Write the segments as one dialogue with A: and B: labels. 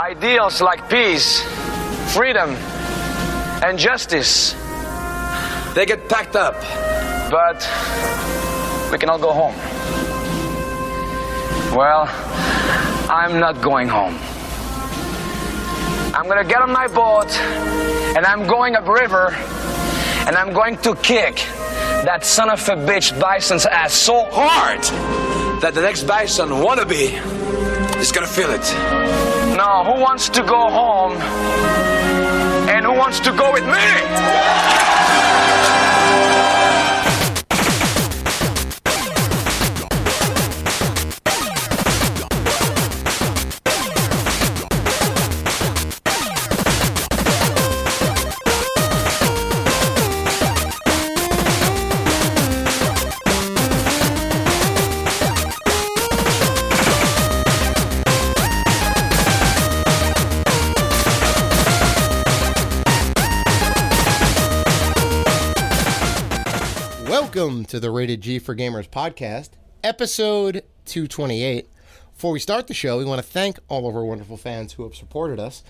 A: Ideals like peace, freedom, and justice, they get packed up, but we can all go home. Well, I'm not going home. I'm gonna get on my boat, and I'm going upriver, and I'm going to kick that son of a bitch bison's ass so hard that the next bison wannabe is gonna feel it. Now, who wants to go home, and who wants to go with me?
B: Welcome to the Rated G for Gamers podcast, episode 228. Before we start the show, we want to thank all of our wonderful fans who have supported us.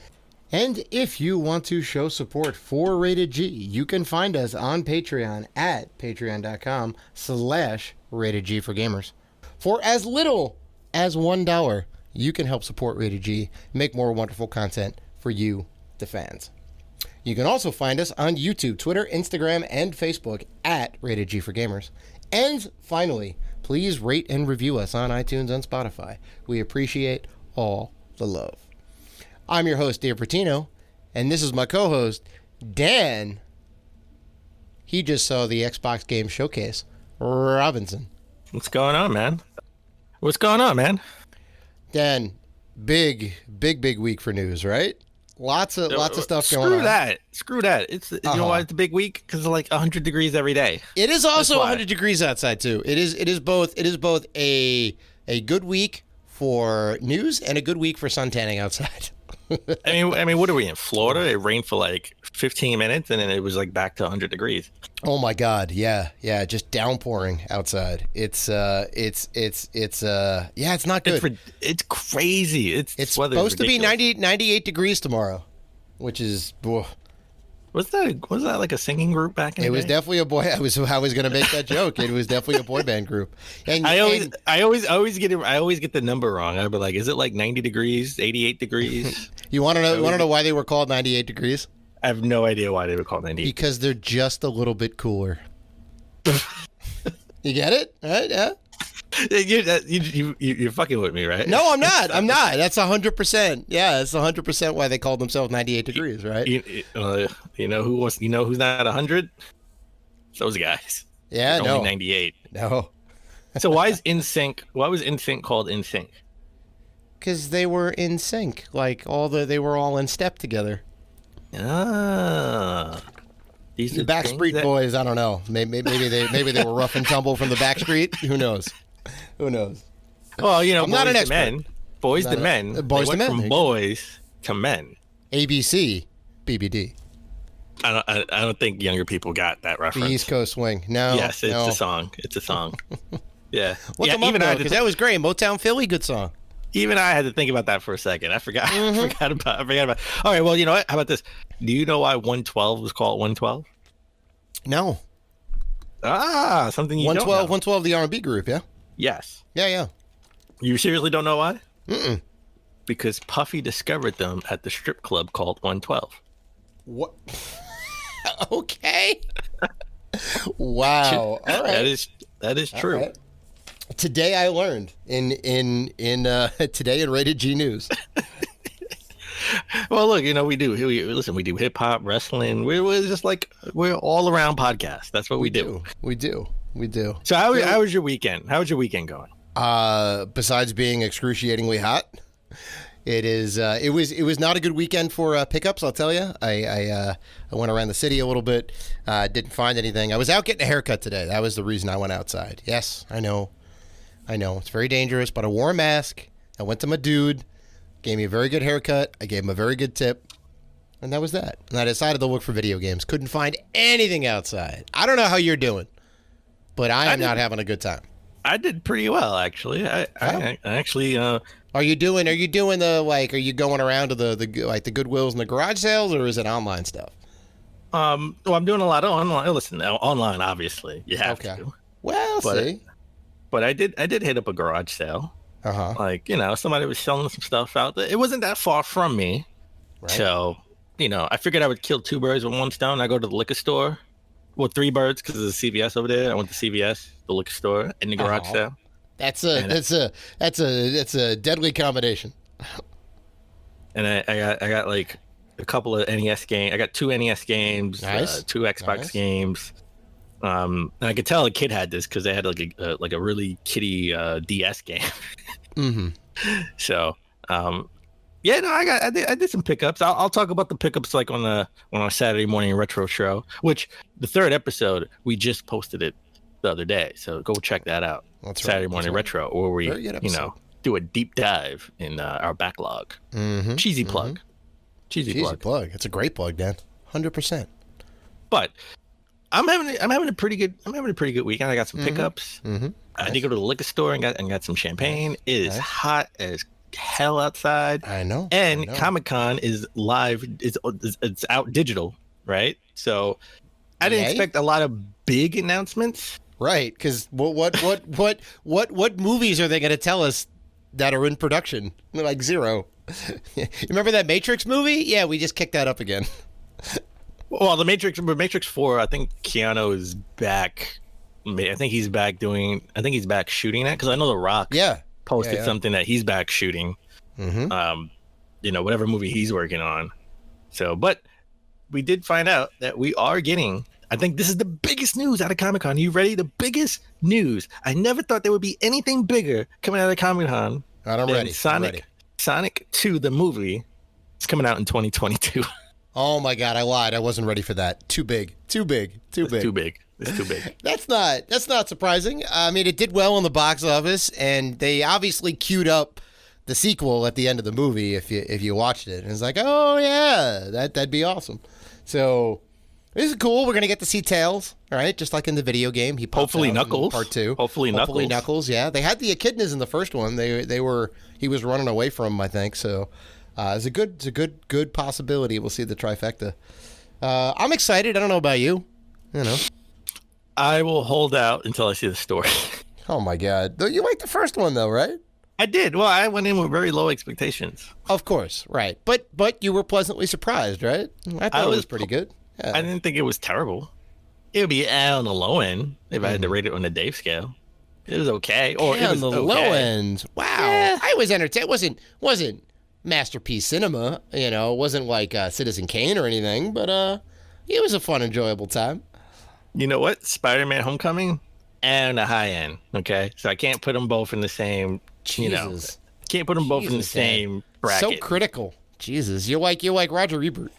B: And if you want to show support for Rated G, you can find us on Patreon at patreon.com/Rated G for Gamers. For as little as $1, you can help support Rated G, make more wonderful content for you, the fans. You can also find us on YouTube, Twitter, Instagram, and Facebook at Rated G for Gamers. And finally, please rate and review us on iTunes and Spotify. We appreciate all the love. I'm your host, Dave Bertino, and this is my co-host, Dan. He just saw the Xbox Game Showcase, Robinson.
C: What's going on, man? What's going on, man?
B: Dan, big week for news, right? Lots of stuff going on.
C: Screw that. It's you know why it's a big week? Because it's like 100 degrees every day.
B: It is also 100 degrees outside too. It is both a good week for news and a good week for suntanning outside.
C: I mean, what are we in Florida? It rained for like 15 minutes and then it was like back to 100 degrees.
B: Oh my God, yeah, just downpouring outside. It's not good.
C: It's crazy. It's
B: supposed to be 98 degrees tomorrow, which is.
C: Was that like a singing group back in the day?
B: It was definitely a boy. I was going to make that joke. It was definitely a boy band group. And
C: I always get the number wrong. I'd be like, is it like 90 degrees, 88 degrees?
B: You want to know why they were called 98 degrees?
C: I have no idea why they were called 98.
B: Because they're just a little bit cooler. You get it? Right? Yeah.
C: You're fucking with me, right?
B: No, I'm not. That's 100%. Yeah, that's 100% why they called themselves 98 degrees, right?
C: You know who's not 100? Those guys.
B: Yeah,
C: They're
B: no.
C: only 98.
B: No.
C: So why was NSYNC called NSYNC?
B: Because they were in sync, like they were all in step together.
C: Ah.
B: These the Backstreet Boys, I don't know. Maybe they were rough and tumble from the Backstreet. Who knows?
C: Well,
B: I'm not an expert.
C: Men, boys to men.
B: Boys to men.
C: From boys to men.
B: ABC, BBD.
C: I don't think younger people got that reference.
B: The East Coast Swing. No.
C: Yes, it's a song. It's a song. Yeah.
B: Look them up though, because that was great. Motown Philly, good song.
C: Even I had to think about that for a second. I forgot. I forgot about. All right. Well, you know what? How about this? Do you know why 112 was called 112?
B: No.
C: Something you
B: 112,
C: don't know.
B: 112, the R&B group, yeah?
C: Yes.
B: Yeah.
C: You seriously don't know why?
B: Mm-mm.
C: Because Puffy discovered them at the strip club called 112.
B: What? Okay. Wow. All right.
C: That is true.
B: Right. Today I learned in today in Rated G News.
C: Well, look, we do hip hop, wrestling. We're just like we're all around podcast. That's what we do.
B: We do.
C: So how was your weekend? How was your weekend going?
B: Besides being excruciatingly hot, it was not a good weekend for pickups. I'll tell you. I went around the city a little bit. Didn't find anything. I was out getting a haircut today. That was the reason I went outside. Yes, I know. It's very dangerous, but I wore a mask. I went to my dude. Gave me a very good haircut. I gave him a very good tip. And that was that. And I decided to look for video games. Couldn't find anything outside. I don't know how you're doing, but I am not having a good time.
C: I did pretty well, actually. I actually
B: Are you doing the like? Are you going around to the Goodwills and the garage sales, or is it online stuff?
C: Well, I'm doing a lot of online. Listen, online, obviously, you have to.
B: Well, see.
C: But I did hit up a garage sale. Like, somebody was selling some stuff out there. It wasn't that far from me.
B: Right.
C: So, I figured I would kill 2 birds with 1 stone. I go to the liquor store. Well, 3 birds because there's a CVS over there. I went to CVS, the liquor store, and the garage sale.
B: That's a deadly combination.
C: And I got like a couple of NES games. I got 2 NES games,
B: Nice.
C: 2 Xbox games. And I could tell a kid had this because they had like a really kiddie DS game. So, yeah, no, I did some pickups. I'll talk about the pickups like on our Saturday morning retro show, which the 3rd episode we just posted it the other day. So go check that out.
B: That's
C: Saturday
B: right.
C: morning retro, where we do a deep dive in our backlog. Cheesy plug. Cheesy plug.
B: It's a great plug, Dan. 100%.
C: But I'm having a pretty good weekend. I got some pickups. I did go to the liquor store and got some champagne. It is hot as hell outside.
B: I know.
C: And Comic-Con is live. It's out digital, right? So I didn't expect a lot of big announcements.
B: Right, because what movies are they going to tell us that are in production? Like 0. You remember that Matrix movie? Yeah, we just kicked that up again.
C: Well, Matrix 4, I think Keanu is back. I think he's back shooting that, because I know The Rock posted something that he's back shooting. Whatever movie he's working on. So, but we did find out that we are getting, I think this is the biggest news out of Comic-Con. You ready? The biggest news. I never thought there would be anything bigger coming out of Comic-Con.
B: I'm ready.
C: Sonic 2, the movie, is coming out in 2022.
B: Oh my God, I lied. I wasn't ready for that. Too big.
C: It's too big.
B: That's not surprising. I mean, it did well in the box office, and they obviously queued up the sequel at the end of the movie if you watched it. And it's like, oh yeah, that'd be awesome. So this is cool. We're gonna get to see Tails, right? Just like in the video game. He pops
C: hopefully
B: out
C: Knuckles.
B: in part 2.
C: Hopefully
B: Knuckles. Yeah, they had the echidnas in the first one. He was running away from them, I think. So it's a good possibility we'll see the trifecta. I'm excited. I don't know about you.
C: I will hold out until I see the story.
B: Oh my God, you liked the first one though, right?
C: I did. Well, I went in with very low expectations.
B: Of course, right. But you were pleasantly surprised, right? I thought it was pretty good. Yeah.
C: I didn't think it was terrible. It would be on the low end if I had to rate it on the Dave scale. It was okay. Or it was
B: on the
C: okay.
B: low end. Wow. Yeah. I was entertained. It wasn't masterpiece cinema. It wasn't like Citizen Kane or anything. But it was a fun, enjoyable time.
C: You know what? Spider-Man: Homecoming and a high end. Okay, so I can't put them both in the same.
B: Jesus.
C: Can't put them both in the same bracket.
B: So critical. Jesus, you're like Roger Ebert.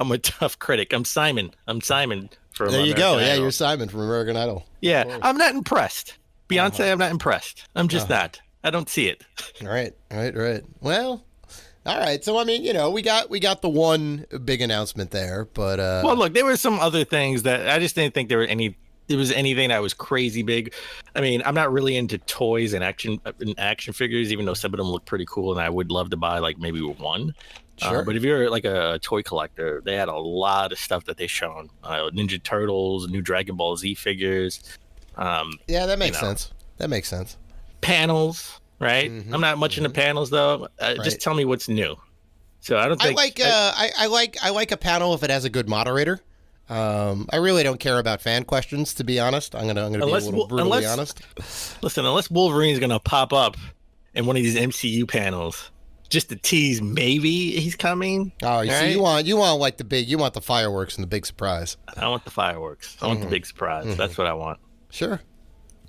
C: I'm a tough critic. I'm Simon. From
B: there you
C: American
B: go.
C: Idol.
B: Yeah, you're Simon from American Idol.
C: Yeah, I'm not impressed. Beyonce, I'm not impressed. I'm just not. I don't see it.
B: Right. Well, all right. So I mean, we got the one big announcement there, but
C: well, look, there were some other things that I just didn't think there was anything that was crazy big. I mean, I'm not really into toys and action figures, even though some of them look pretty cool, and I would love to buy like maybe one.
B: Sure.
C: But if you're like a toy collector, they had a lot of stuff that they shown. Ninja Turtles, new Dragon Ball Z figures.
B: Yeah, that makes sense. That makes sense.
C: Panels, right? I'm not much into panels though. Just tell me what's new. So I don't think
B: I like a panel if it has a good moderator. I really don't care about fan questions, to be honest. I'm gonna be a little brutally honest.
C: Listen, unless Wolverine's gonna pop up in one of these MCU panels, just to tease maybe he's coming.
B: Oh, so you want like you want the fireworks and the big surprise.
C: I want the fireworks. I want the big surprise. That's what I want.
B: Sure.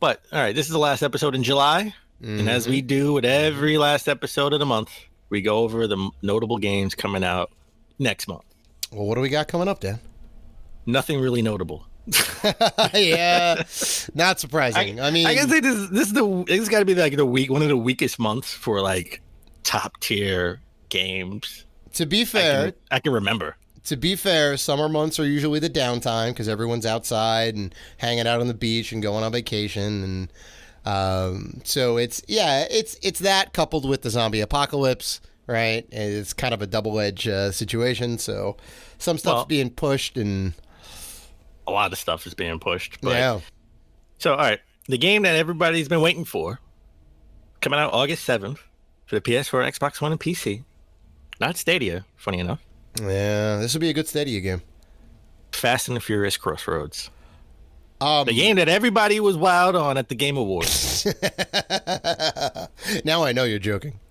C: But all right, this is the last episode in July, and as we do with every last episode of the month, we go over the notable games coming out next month.
B: Well, what do we got coming up, Dan?
C: Nothing really notable.
B: Yeah, not surprising. I mean,
C: I guess this has got to be like one of the weakest months for like top tier games.
B: To be fair,
C: I can remember.
B: To be fair, summer months are usually the downtime because everyone's outside and hanging out on the beach and going on vacation. So it's that coupled with the zombie apocalypse, right? And it's kind of a double-edged situation. So some stuff's being pushed, and
C: a lot of stuff is being pushed. But...
B: yeah.
C: So, all right, the game that everybody's been waiting for, coming out August 7th for the PS4, Xbox One, and PC. Not Stadia, funny enough.
B: Yeah, this would be a good Stadia game.
C: Fast and the Furious Crossroads. The game that everybody was wild on at the Game Awards.
B: Now I know you're joking.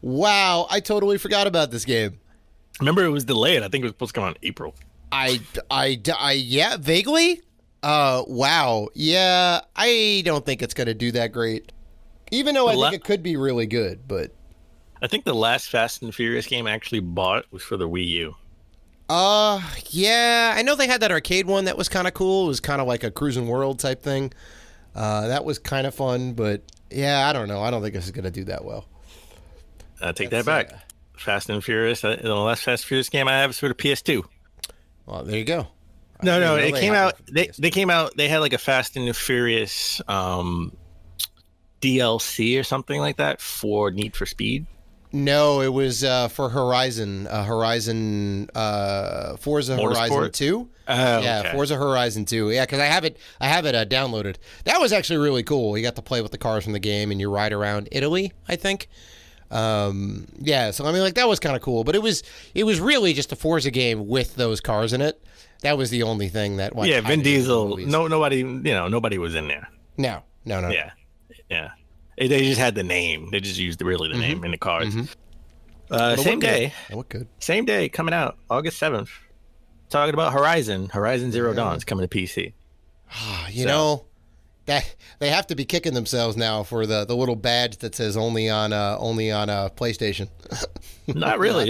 B: Wow, I totally forgot about this game.
C: Remember, it was delayed. I think it was supposed to come out in April.
B: Yeah, vaguely. Wow. Yeah, I don't think it's going to do that great. Even though I think it could be really good, but...
C: I think the last Fast and Furious game I actually bought was for the Wii U.
B: Yeah, I know they had that arcade one that was kind of cool. It was kind of like a Cruising World type thing. That was kind of fun, but yeah, I don't know. I don't think this is going to do that well.
C: I take that back. Fast and Furious, the last Fast and Furious game I have is for the PS2.
B: Well, there you go.
C: No, it came out. They came out. They had like a Fast and the Furious DLC or something like that for Need for Speed.
B: No, it was for Horizon. Forza
C: Motorsport?
B: Horizon 2. Yeah,
C: okay.
B: Forza Horizon 2. Yeah, because I have it downloaded. That was actually really cool. You got to play with the cars from the game, and you ride around Italy, I think. Yeah, so I mean, like, that was kind of cool. But it was really just a Forza game with those cars in it. That was the only thing that. Like,
C: yeah, Vin Diesel. Nobody was in there.
B: No.
C: Yeah. They just had the name. They just used the name in the cards. Same day.
B: That looked good.
C: Same day, coming out August 7th. Talking about Horizon Zero Dawn is coming to PC.
B: You know, that they have to be kicking themselves now for the little badge that says only on PlayStation.
C: Not really.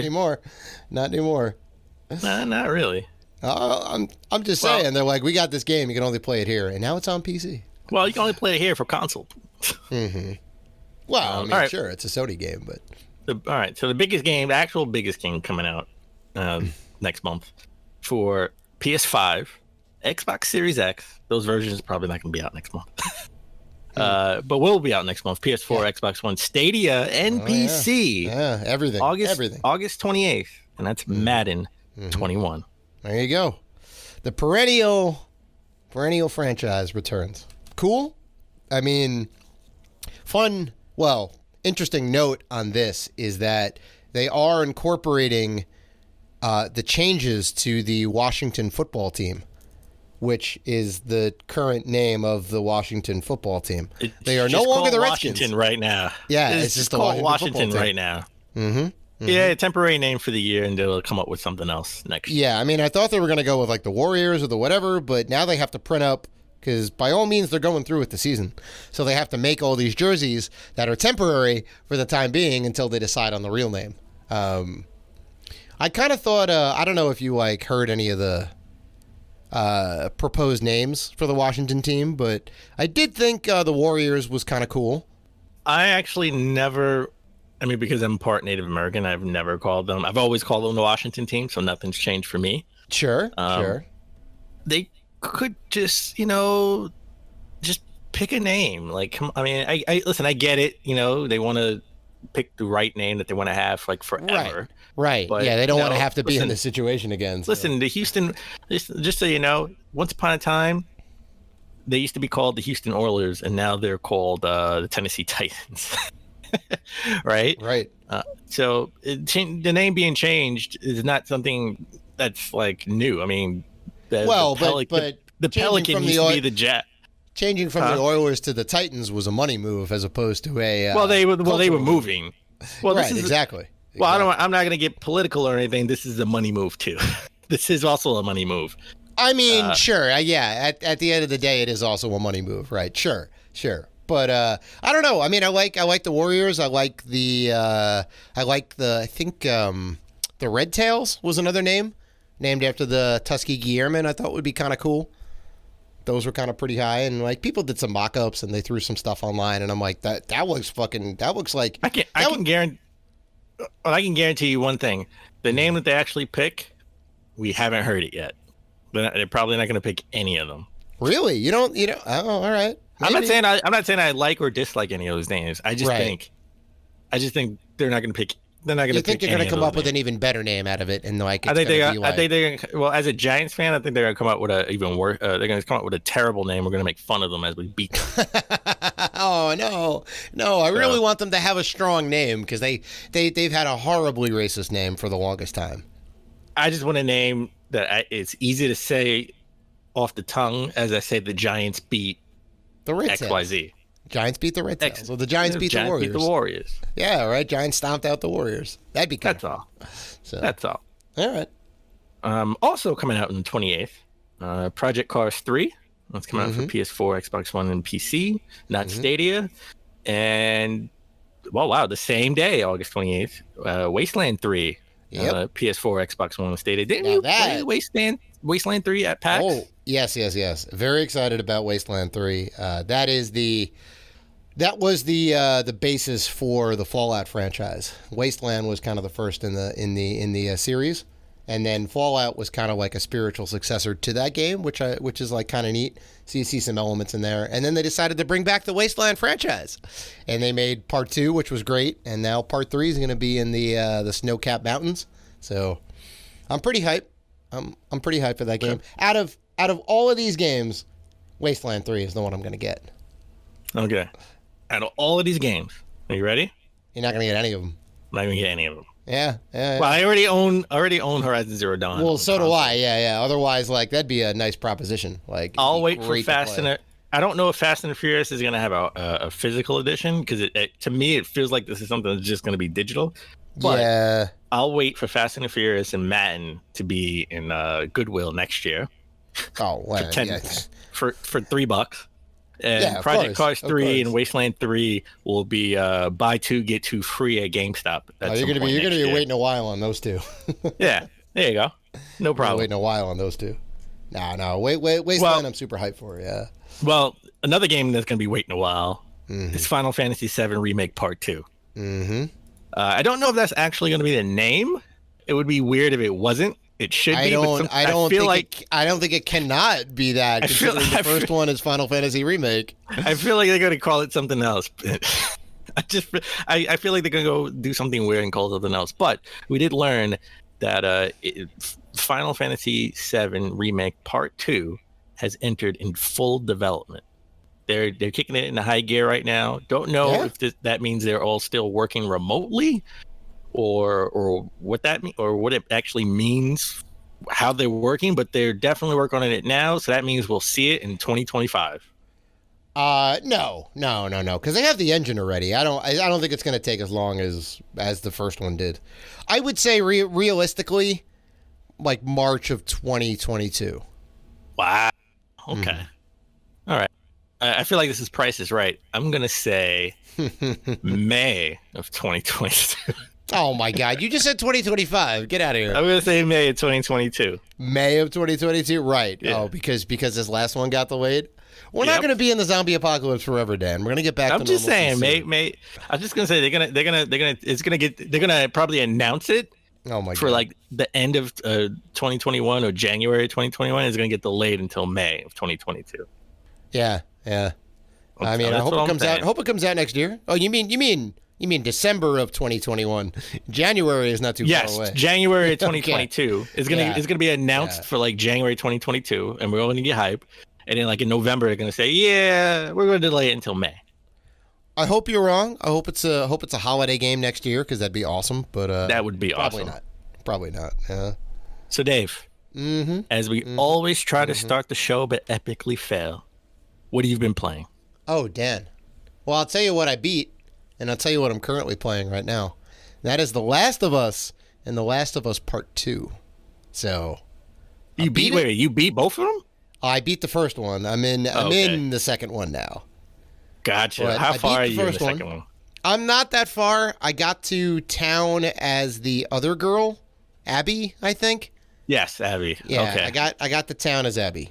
B: Not anymore.
C: Nah, not really.
B: I'm just saying. They're like, we got this game. You can only play it here, and now it's on PC.
C: Well, you can only play it here for console.
B: Well, I mean,
C: all right.
B: Sure, it's a Sony game, but
C: all right. So the actual biggest game coming out next month for PS5, Xbox Series X. Those versions are probably not going to be out next month, but will be out next month. PS4, Xbox One, Stadia, and PC.
B: Yeah, everything.
C: August 28th, and that's Madden 21.
B: There you go. The perennial franchise returns. Cool. I mean, fun. Well, interesting note on this is that they are incorporating the changes to the Washington football team, which is the current name of the Washington football team. They are no longer the Redskins.
C: Washington right now.
B: Yeah, it's just
C: called
B: the
C: Washington right now. Yeah, a temporary name for the year, and they'll come up with something else next year.
B: Yeah, I mean, I thought they were going to go with like the Warriors or the whatever, but now they have to print up, because by all means they're going through with the season. So they have to make all these jerseys that are temporary for the time being until they decide on the real name. I kind of thought, I don't know if you like heard any of the proposed names for the Washington team, but I did think the Warriors was kind of cool.
C: I actually never, because I'm part Native American, I've never called them. I've always called them the Washington team, so nothing's changed for me.
B: Sure.
C: They could just, just pick a name. Like, I listen, I get it. They want to pick the right name that they want to have like forever.
B: Right.
C: But,
B: yeah, they don't want to have to be in this situation again. So.
C: Listen, the Houston, just so you know, once upon a time, they used to be called the Houston Oilers, and now they're called the Tennessee Titans. Right. So the name being changed is not something that's like new. I mean, the Pelican used to be the Jet.
B: Changing from the Oilers to the Titans was a money move as opposed to a
C: they were moving. Well,
B: right, exactly.
C: Well, I'm not going to get political or anything. This is a money move too. This is also a money move.
B: I mean, sure, yeah. At the end of the day, it is also a money move, right? Sure. But I don't know. I mean, I like the Warriors. I think the Red Tails was another name, named after the Tuskegee Airmen. I thought would be kind of cool. Those were kind of pretty high, and like people did some mock-ups and they threw some stuff online, and I'm like, that looks like
C: I can guarantee you one thing: the name that they actually pick, we haven't heard it yet. They're probably not going to pick any of them.
B: Really? You don't? Oh, all right.
C: I'm not saying I like or dislike any of those names. I just think they're not going to pick. They're not going to.
B: You think they're going to come up with an even better name out of it, and like
C: I think they're. Well, as a Giants fan, I think they're going to come up with a even worse. They're going to come up with a terrible name. We're going to make fun of them as we beat them.
B: Oh no! I really want them to have a strong name because they've had a horribly racist name for the longest time.
C: I just want a name that it's easy to say off the tongue, as I say the Giants beat
B: the Red
C: XYZ.
B: Giants beat the Red Tails. So the Giants beat the Warriors.
C: Beat the Warriors.
B: Yeah, right. Giants stomped out the Warriors. That'd be kind
C: That's all.
B: So.
C: That's all.
B: All right.
C: Also coming out on the 28th, Project Cars 3. That's coming out for PS4, Xbox One, and PC. Not Stadia. And, well, wow, the same day, August 28th, Wasteland 3.
B: Yep.
C: PS4, Xbox One, and Stadia. Didn't you play Wasteland 3 at PAX?
B: Oh, yes. Very excited about Wasteland 3. That was the basis for the Fallout franchise. Wasteland was kind of the first in the series, and then Fallout was kind of like a spiritual successor to that game, which is like kind of neat. So you see some elements in there, and then they decided to bring back the Wasteland franchise, and they made Part 2, which was great, and now Part 3 is going to be in the snow-capped mountains. So I'm pretty hyped. I'm pretty hyped for that game. Out of all of these games, Wasteland 3 is the one I'm going to get.
C: Okay. Out of all of these games, are you ready?
B: You're not going to get any of them.
C: I'm not going to get any of them.
B: Yeah.
C: Well, I already own Horizon Zero Dawn.
B: Well, so do I. Yeah. Otherwise, like, that'd be a nice proposition. Like,
C: I'll wait for I don't know if Fast and Furious is going to have a physical edition because to me it feels like this is something that's just going to be digital. But
B: yeah.
C: I'll wait for Fast and Furious and Madden to be in Goodwill next year.
B: Oh, well,
C: for $3. And Project Cars 3 and Wasteland 3 will be buy 2 get 2 free at GameStop.
B: You're gonna be waiting a while on those two.
C: Yeah, there you go. No problem.
B: Waiting a while on those two. No. Wasteland, I'm super hyped for. Yeah.
C: Well, another game that's gonna be waiting a while is Final Fantasy VII Remake Part 2.
B: Mm-hmm.
C: I don't know if that's actually gonna be the name. It would be weird if it wasn't. It should be.
B: I don't think it cannot be that. The first one is Final Fantasy Remake.
C: I feel like they're going to call it something else. I feel like they're going to go do something weird and call it something else. But we did learn that Final Fantasy VII Remake Part 2 has entered in full development. They're kicking it into high gear right now. Don't know if that means they're all still working remotely. Or what that mean, or what it actually means, how they're working, but they're definitely working on it now. So that means we'll see it in 2025.
B: No, because they have the engine already. I don't think it's going to take as long as the first one did. I would say realistically, like March of 2022.
C: Wow. Okay. All right. I feel like this is Price is Right. I'm going to say May of 2022.
B: Oh my God! You just said 2025. Get out of here.
C: I'm gonna say May of 2022.
B: May of 2022, right? Yeah. Oh, because this last one got delayed. We're not gonna be in the zombie apocalypse forever, Dan. We're gonna get back.
C: I'm just saying, May. I'm just gonna say they're gonna probably announce it.
B: Oh my God.
C: For like the end of 2021 or January 2021 is gonna get delayed until May of 2022.
B: Yeah. I mean, I hope it comes out. Hope it comes out next year. Oh, you mean December of 2021? January is not too far away.
C: Yes, January of 2022 is gonna be announced for like January 2022, and we're all gonna get hype. And then like in November, they're gonna say, "Yeah, we're gonna delay it until May."
B: I hope you're wrong. I hope it's a holiday game next year because that'd be awesome. But
C: that would be
B: probably
C: awesome.
B: Probably not. Yeah.
C: So Dave, as we always try to start the show but epically fail, what have you been playing?
B: Oh, Dan. Well, I'll tell you what I beat. And I'll tell you what I'm currently playing right now. That is The Last of Us and The Last of Us Part 2. So
C: you beat both of them?
B: I beat the first one. I'm in the second one now.
C: Gotcha. But how far are you in the second one?
B: I'm not that far. I got to town as the other girl, Abby, I think.
C: Yes, Abby.
B: Yeah,
C: okay.
B: I got to town as Abby.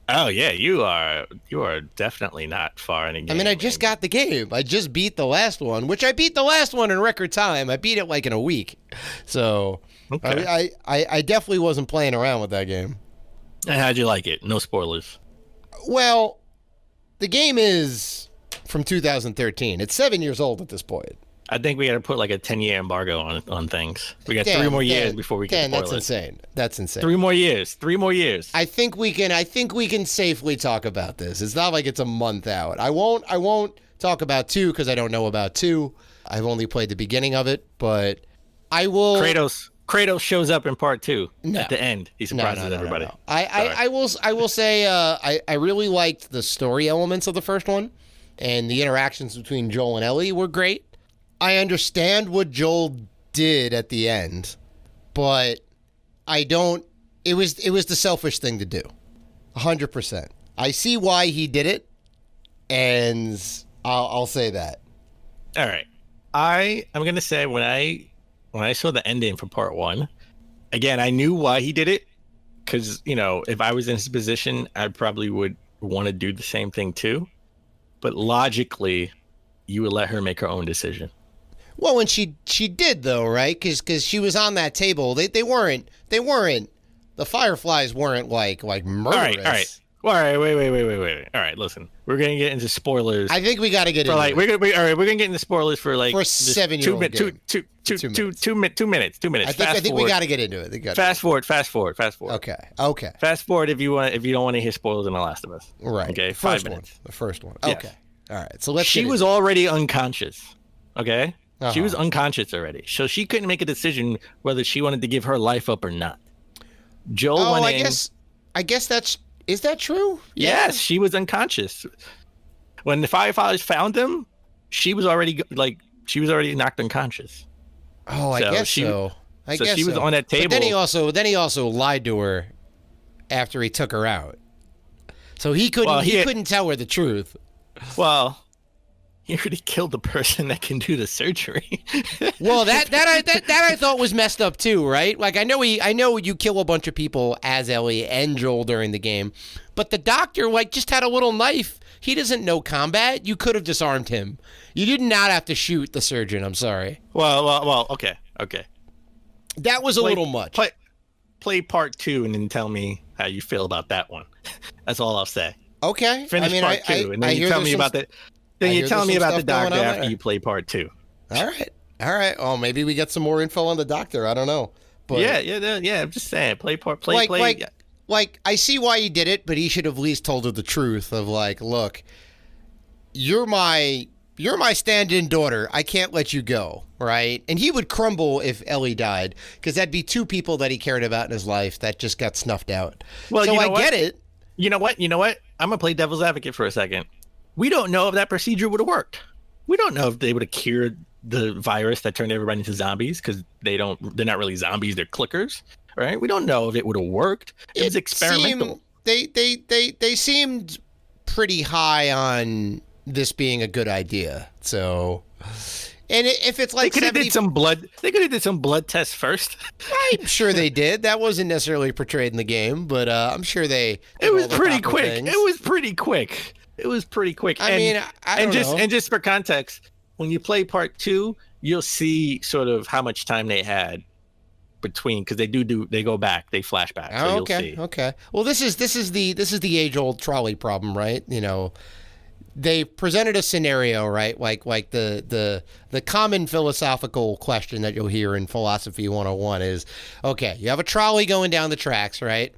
C: Oh yeah, you are definitely not far in the game.
B: I mean, I just got the game. I just beat the last one, which I beat the last one in record time. I beat it like in a week. So I definitely wasn't playing around with that game.
C: And how'd you like it? No spoilers.
B: Well, the game is from 2013. It's 7 years old at this point.
C: I think we got to put like a 10-year embargo on things. We got 3 more years before we can spoil
B: that's
C: it.
B: insane. That's insane.
C: 3 more years. 3 more years.
B: I think we can safely talk about this. It's not like it's a month out. I won't talk about 2 because I don't know about 2. I've only played the beginning of it, but I will.
C: Kratos shows up in part 2 at the end. He surprises everybody.
B: No. I will say I really liked the story elements of the first one, and the interactions between Joel and Ellie were great. I understand what Joel did at the end, but I don't. It was the selfish thing to do, 100%. I see why he did it, and I'll say that.
C: All right, I'm gonna say when I saw the ending for part 1, again I knew why he did it, because if I was in his position, I probably would want to do the same thing too. But logically, you would let her make her own decision.
B: Well, and she did though, right? Because she was on that table. They weren't. The Fireflies weren't like murderous.
C: All right. All right. Wait. All right. Listen, we're gonna get into spoilers.
B: I think we got to get into
C: it. We're gonna get into spoilers for like
B: for 7-year-old game.
C: 2 minutes. 2 minutes.
B: I think we got to get into it.
C: Fast forward.
B: Okay.
C: Fast forward if you don't want to hear spoilers in The Last of Us.
B: Right.
C: Okay.
B: First
C: 5 minutes.
B: The first one.
C: Yes.
B: Okay. All right. So let's.
C: She was already unconscious. Okay.
B: Uh-huh.
C: She was unconscious already, so she couldn't make a decision whether she wanted to give her life up or not. Joel went in.
B: I guess is that true?
C: Yes, she was unconscious. When the firefighters found him, she was already knocked unconscious.
B: Oh, I guess so. I guess
C: she was on that table.
B: But then he also lied to her after he took her out. So he couldn't tell her the truth.
C: Well, he already killed the person that can do the surgery.
B: Well, that I thought was messed up too, right? Like I know you kill a bunch of people as Ellie and Joel during the game, but the doctor just had a little knife. He doesn't know combat. You could have disarmed him. You did not have to shoot the surgeon. I'm sorry.
C: Well. Okay.
B: That was a little much.
C: Play part 2 and then tell me how you feel about that one. That's all I'll say.
B: Okay.
C: Finish part 2 and then you tell me about that. Then you're telling me about the doctor after you play part 2.
B: All right. Oh, maybe we get some more info on the doctor. I don't know. But
C: yeah. I'm just saying, play.
B: Like, I see why he did it, but he should have at least told her the truth of like, look, you're my stand-in daughter. I can't let you go, right? And he would crumble if Ellie died, because that'd be 2 people that he cared about in his life that just got snuffed out. Well, so I get it.
C: You know what? I'm gonna play devil's advocate for a second. We don't know if that procedure would have worked. We don't know if they would have cured the virus that turned everybody into zombies, because they're not really zombies, they're clickers, right? We don't know if it would have worked. It was experimental.
B: They seemed pretty high on this being a good idea. So, and if it's like
C: they could have did some blood tests first.
B: I'm sure they did. That wasn't necessarily portrayed in the game, but I'm sure they.
C: It was pretty quick. It was pretty quick.
B: I mean, I don't know.
C: And just for context, when you play part 2, you'll see sort of how much time they had between, because they go back, they flash back. So
B: oh,
C: okay.
B: You'll see. Okay. Well, this is the age-old trolley problem, right? They presented a scenario, right? Like the common philosophical question that you'll hear in Philosophy 101 is, okay, you have a trolley going down the tracks, right?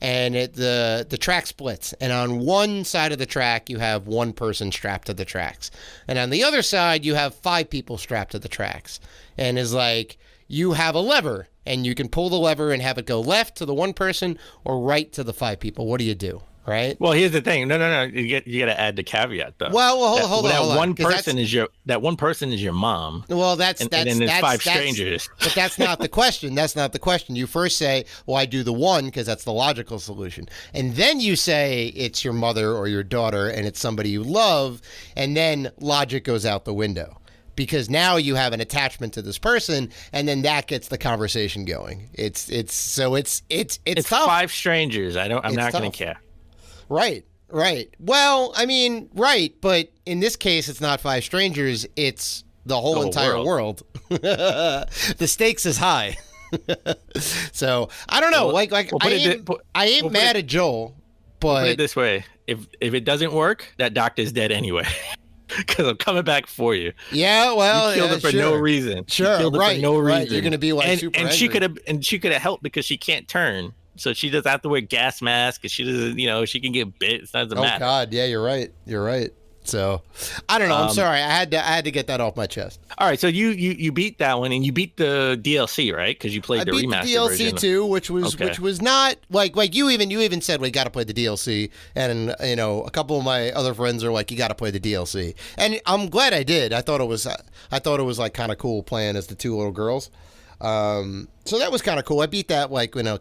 B: And the track splits, and on one side of the track you have one person strapped to the tracks, and on the other side you have 5 people strapped to the tracks. And it's like you have a lever, and you can pull the lever and have it go left to the one person or right to the 5 people. What do you do? Right.
C: Well, here's the thing. No. You got to add the caveat though.
B: Well, hold on.
C: That one person is your mom.
B: Well,
C: and then there's 5 strangers.
B: But that's not the question. That's not the question. You first say, "Well, I do the one," because that's the logical solution, and then you say it's your mother or your daughter, and it's somebody you love, and then logic goes out the window. Because now you have an attachment to this person, and then that gets the conversation going. It's tough.
C: 5 strangers. I'm not going to care.
B: Right. Well, I mean, right, but in this case, it's not 5 strangers. It's the whole entire world. The stakes is high. So I don't know. I ain't mad at Joel, but
C: put it this way: if it doesn't work, that doctor's dead anyway. Because I'm coming back for you.
B: Yeah, well,
C: you killed her for no reason.
B: Sure,
C: you killed her for no reason.
B: Right. You're gonna be like super
C: and
B: angry.
C: she could have helped because she can't turn, so she doesn't have to wear gas mask. Because she doesn't, she can get bit. It doesn't matter.
B: Oh God, yeah, you're right. So, I don't know. I'm sorry. I had to get that off my chest.
C: All right, so you beat that one, and you beat the DLC, right? Because you played the remaster
B: the DLC
C: version.
B: too, which was not like you even said we got to play the DLC, and a couple of my other friends are like, you got to play the DLC, and I'm glad I did. I thought it was like kind of cool playing as the two little girls. So that was kind of cool. I beat that like in a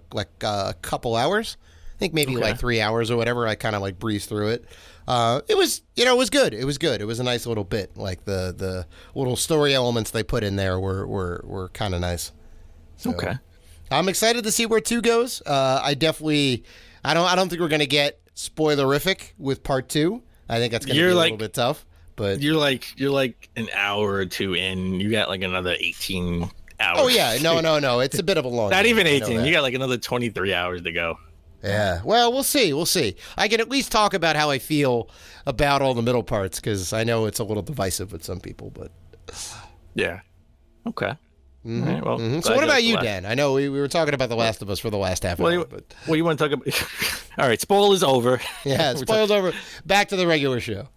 B: couple hours. I think maybe like 3 hours or whatever. I kind of like breezed through it. It was good. It was good. It was a nice little bit. Like the little story elements they put in there were kind of nice. So,
C: okay.
B: I'm excited to see where 2 goes. I don't think we're gonna get spoilerific with part 2. I think that's gonna be a little bit tough. But
C: you're like an hour or 2 in. You got like another 18 hours.
B: Oh yeah, no. It's a bit of a long.
C: Not even 18. You got like another 23 hours to go.
B: Yeah. Well, we'll see. I can at least talk about how I feel about all the middle parts because I know it's a little divisive with some people, but
C: yeah. Okay.
B: Mm-hmm.
C: All right, well,
B: So what about you, Dan? I know we were talking about The Last of Us for the last half hour.
C: You want to talk about? All right, spoilers over.
B: Yeah, spoilers over. Back to the regular show.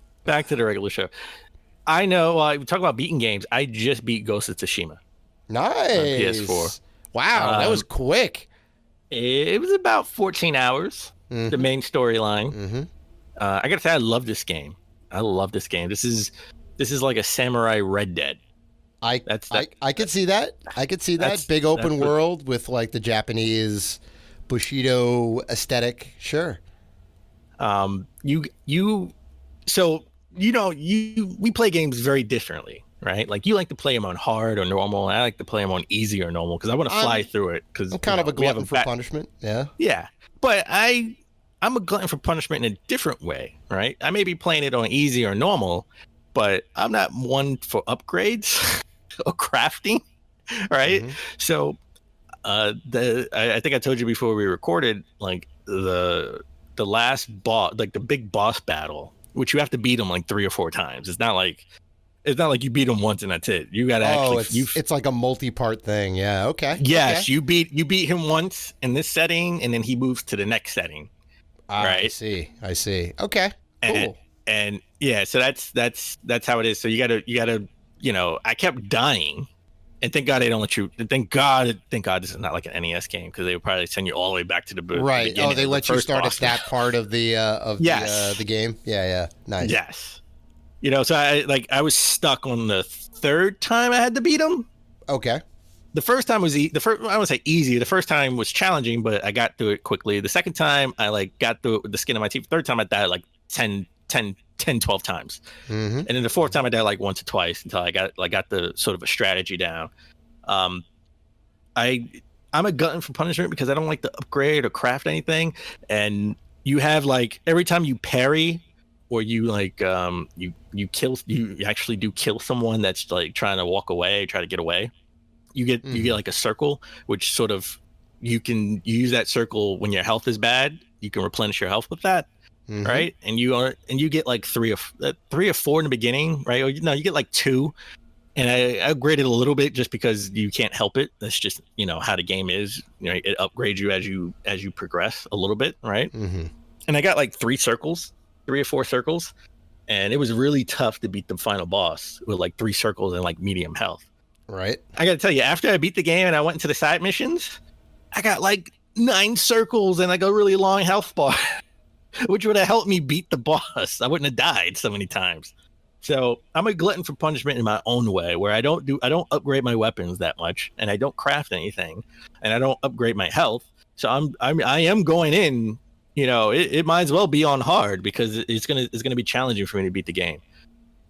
C: I know. We talk about beating games. I just beat Ghost of Tsushima.
B: Nice.
C: On PS4.
B: Wow, that was quick.
C: It was about 14 hours.
B: Mm-hmm.
C: The main storyline.
B: Mm-hmm.
C: I gotta say, I love this game. This is like a samurai Red Dead.
B: I could see that. Big open world with like the Japanese Bushido aesthetic. Sure.
C: We play games very differently, right? Like you like to play them on hard or normal. And I like to play them on easy or normal because I want to fly through it. Because
B: I'm kind of a glutton for punishment. Yeah.
C: Yeah, but I'm a glutton for punishment in a different way, right? I may be playing it on easy or normal, but I'm not one for upgrades or crafting, right? Mm-hmm. So, I think I told you before we recorded, like the last boss, like the big boss battle, which you have to beat him like 3 or 4 times. It's not like you beat him once and that's it. You got to
B: it's like a multi-part thing. Yeah. Okay.
C: Yes,
B: okay.
C: you beat him once in this setting, and then he moves to the next setting. Right.
B: I see. Okay. Cool.
C: And yeah, so that's how it is. So you gotta, I kept dying, and thank God they don't let you. Thank God this is not like an NES game because they would probably send you all the way back to the booth.
B: Right. Oh, they let you start at that part of the the game. Yeah. Nice.
C: Yes. So I was stuck on the 3rd time I had to beat him.
B: Okay.
C: The first time was I wouldn't say easy. The first time was challenging, but I got through it quickly. The second time I got through it with the skin of my teeth. Third time I died like 10, 12 times. Mm-hmm. And then the 4th time I died like once or twice until I got the sort of a strategy down. I'm a glutton for punishment because I don't like to upgrade or craft anything. And you have like every time you parry or you like you actually do kill someone that's like trying to walk away, try to get away. You get like a circle, which sort of you can use that circle when your health is bad. You can replenish your health with that, right? And you get like 3 or 4 in the beginning, right? Or you get like 2. And I upgraded a little bit just because you can't help it. That's just how the game is. It upgrades you as you progress a little bit, right? Mm-hmm. And I got like 3 or 4 circles, and it was really tough to beat the final boss with like 3 circles and like medium health.
B: Right.
C: I got to tell you, after I beat the game and I went into the side missions, I got like 9 circles and like a really long health bar, which would have helped me beat the boss. I wouldn't have died so many times. So I'm a glutton for punishment in my own way, where I don't upgrade my weapons that much, and I don't craft anything, and I don't upgrade my health. So I am going in. It might as well be on hard because it's gonna be challenging for me to beat the game.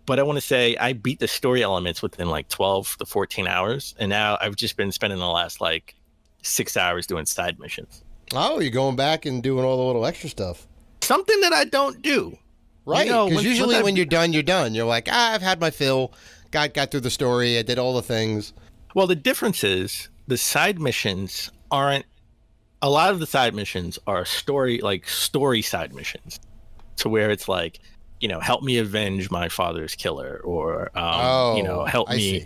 C: But I want to say I beat the story elements within like 12 to 14 hours. And now I've just been spending the last like 6 hours doing side missions.
B: Oh, you're going back and doing all the little extra stuff.
C: Something that I don't do.
B: Right. Because usually when you're done, you're done. You're like, I've had my fill. Got through the story. I did all the things.
C: Well, the difference is the side missions aren't. A lot of the side missions are story side missions. to where it's like, help me avenge my father's killer, or help
B: I
C: me.
B: see.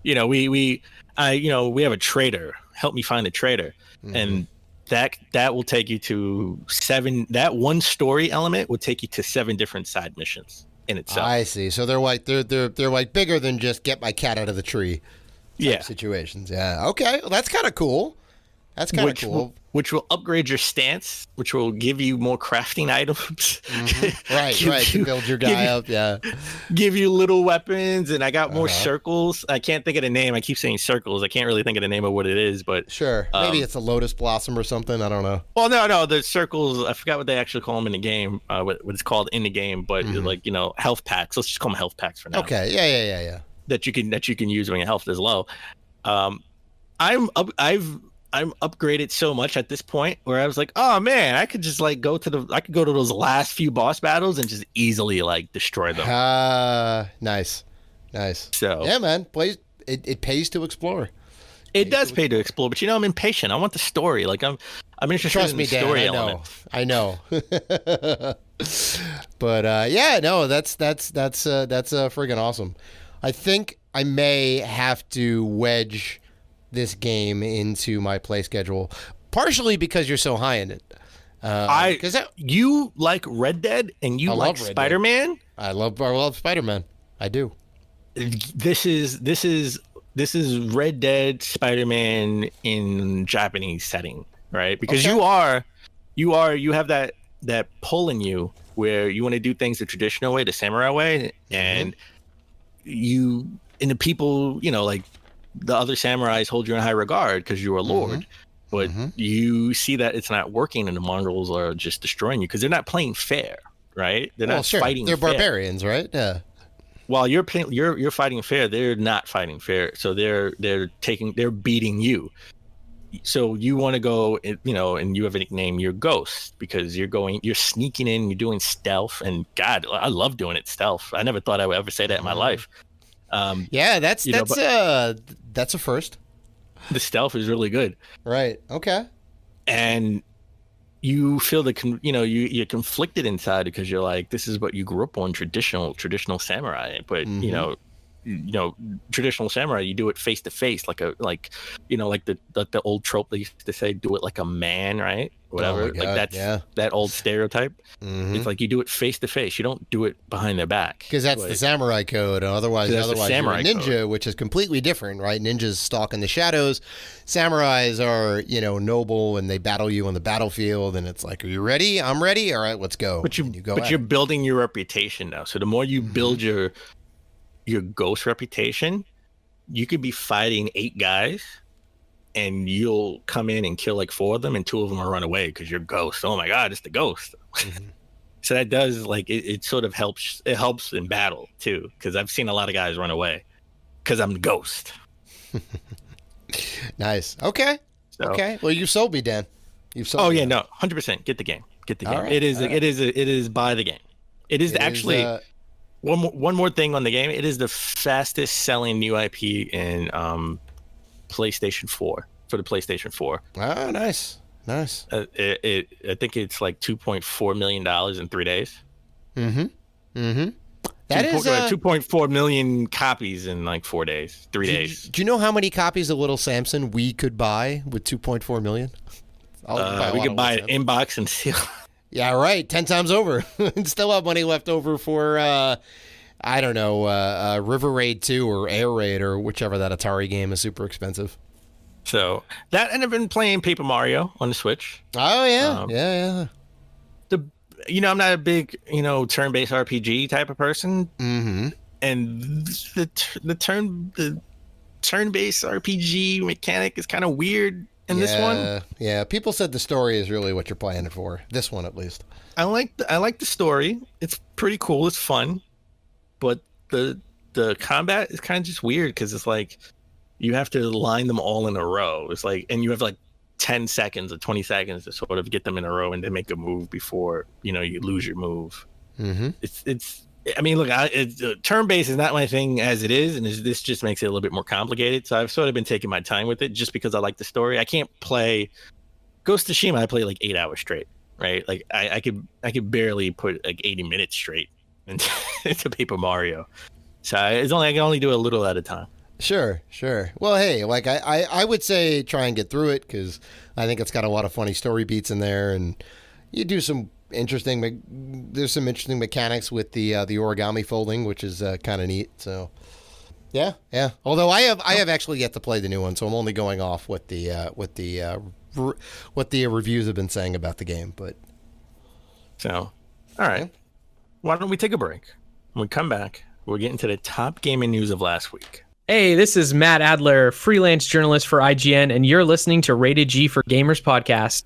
C: We have a traitor. Help me find the traitor, and that will take you to 7. That one story element will take you to 7 different side missions in itself.
B: I see. So they're like bigger than just get my cat out of the tree. Situations. Yeah. Okay. Well, that's kind of cool. That's kind of cool.
C: Which will upgrade your stance, which will give you more crafting items.
B: Right. To build your guy up. Yeah.
C: Give you little weapons, and I got more circles. I can't think of the name. I keep saying circles. I can't really think of the name of what it is, but
B: sure. Maybe it's a lotus blossom or something. I don't know.
C: Well, no. The circles. I forgot what they actually call them in the game. What it's called in the game, but health packs. Let's just call them health packs for now.
B: Okay. Yeah.
C: That you can use when your health is low. I'm upgraded so much at this point where I was like, oh man, I could just go to those last few boss battles and just easily destroy them.
B: Nice.
C: So
B: yeah, man, it pays to explore.
C: It does pay to explore, but I'm impatient. I want the story. I'm interested
B: Trust
C: in
B: me,
C: the
B: Dan,
C: story
B: I know.
C: element.
B: I know. But that's friggin' awesome. I think I may have to wedge this game into my play schedule, partially because you're so high in it.
C: You like Red Dead and you like Spider-Man.
B: I love Spider-Man. I do.
C: This is Red Dead Spider-Man in Japanese setting, right? Because you have that pull in you where you want to do things the traditional way, the samurai way, and the people, the other samurais hold you in high regard because you're a lord, but you see that it's not working, and the Mongols are just destroying you because they're not playing fair, right? They're not fighting.
B: They're
C: fair.
B: barbarians, right? Yeah.
C: While you're fighting fair, they're not fighting fair, so they're beating you. So you want to go, and you have a nickname, you're Ghost, because you're sneaking in, you're doing stealth, and God, I love doing it stealth. I never thought I would ever say that in my life.
B: That's a first.
C: The stealth is really good,
B: right? Okay.
C: And you feel you're conflicted inside because you're like, this is what you grew up on, traditional samurai, but traditional samurai, you do it face to face, like the old trope they used to say, do it like a man, right? Whatever.
B: Oh my God,
C: that's that old stereotype. It's like you do it face to face. You don't do it behind their back,
B: because that's the samurai code. Otherwise you're a ninja code, which is completely different, right? Ninjas stalk in the shadows. Samurais are, noble, and they battle you on the battlefield. And it's like, are you ready? I'm ready. All right, let's go.
C: But you're building your reputation now. So the more you build your ghost reputation, you could be fighting 8 guys and you'll come in and kill like 4 of them, and 2 of them will run away because you're Ghost. Oh my God, it's the Ghost. So that does it sort of helps. It helps in battle too, because I've seen a lot of guys run away because I'm the Ghost.
B: Nice. Okay. Well, you sold me, Dan. You've sold me.
C: No, 100%. Get the game.
B: Right.
C: It is buy the game. It is one more thing on the game. It is the fastest selling new IP in PlayStation 4, for the PlayStation 4.
B: Oh, nice.
C: I think it's like $2.4 million in 3 days. That is 2.4 million copies in like 4 days, 3 days.
B: Do you know how many copies of Little Samson we could buy with 2.4 million?
C: We could buy an inbox and seal.
B: Yeah, right. 10 times over. And still have money left over for, I don't know, River Raid 2 or Air Raid or whichever that Atari game is super expensive.
C: So that, and I've been playing Paper Mario on the Switch.
B: Oh, yeah. Yeah.
C: I'm not a big, turn-based RPG type of person. And the turn-based RPG mechanic is kind of weird in this one.
B: Yeah, people said the story is really what you're playing it for. This one, at least.
C: I like the story. It's pretty cool. It's fun, but the combat is kind of just weird because it's like you have to line them all in a row. It's like, and you have like 10 seconds or 20 seconds to sort of get them in a row and then make a move before you lose your move. It's. I mean, look, turn-based is not my thing as it is, and this just makes it a little bit more complicated. So I've sort of been taking my time with it just because I like the story. I can't play Ghost of Tsushima. I play like 8 hours straight, right? Like I could barely put like 80 minutes straight into Paper Mario. So I can only do a little at a time.
B: Sure. Well, hey, like I would say try and get through it because I think it's got a lot of funny story beats in there, and you do some interesting. There's some interesting mechanics with the origami folding, which is kind of neat. So, yeah. Although I have actually yet to play the new one, so I'm only going off what the reviews have been saying about the game. But
C: so, all right, why don't we take a break? When we come back, we'll get into the top gaming news of last week.
D: Hey, this is Matt Adler, freelance journalist for IGN, and you're listening to Rated G for Gamers podcast.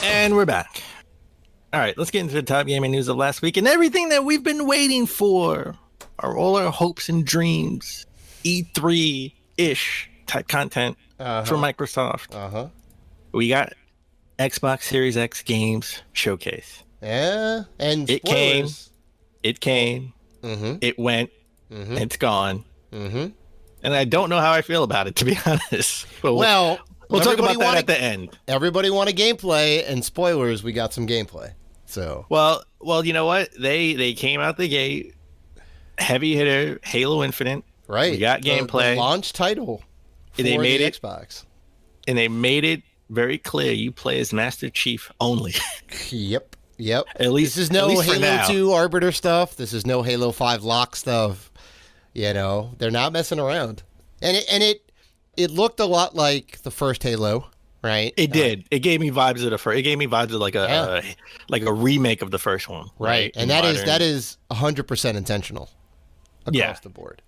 C: And we're back. All right, let's get into the top gaming news of last week and everything that we've been waiting for. All our hopes and dreams, E3-ish type content from Microsoft. We got Xbox Series X games showcase.
B: Yeah, and
C: spoilers. It came. It went. It's gone. And I don't know how I feel about it, to be honest. But we'll talk about that at the end.
B: Everybody wanted gameplay, and spoilers, we got some gameplay. So
C: well, you know what? They came out the gate, heavy hitter, Halo Infinite.
B: Right.
C: We got gameplay.
B: The launch title for
C: they made
B: the
C: it,
B: Xbox.
C: And they made it very clear you play as Master Chief only.
B: Yep.
C: At least
B: this is no Halo 2 Arbiter stuff. This is no Halo 5 lock stuff. You know, they're not messing around. And it looked a lot like the first Halo. Right.
C: It did. It gave me vibes of the first. It gave me vibes of like a remake of the first one.
B: Right. And that is 100% intentional across the board.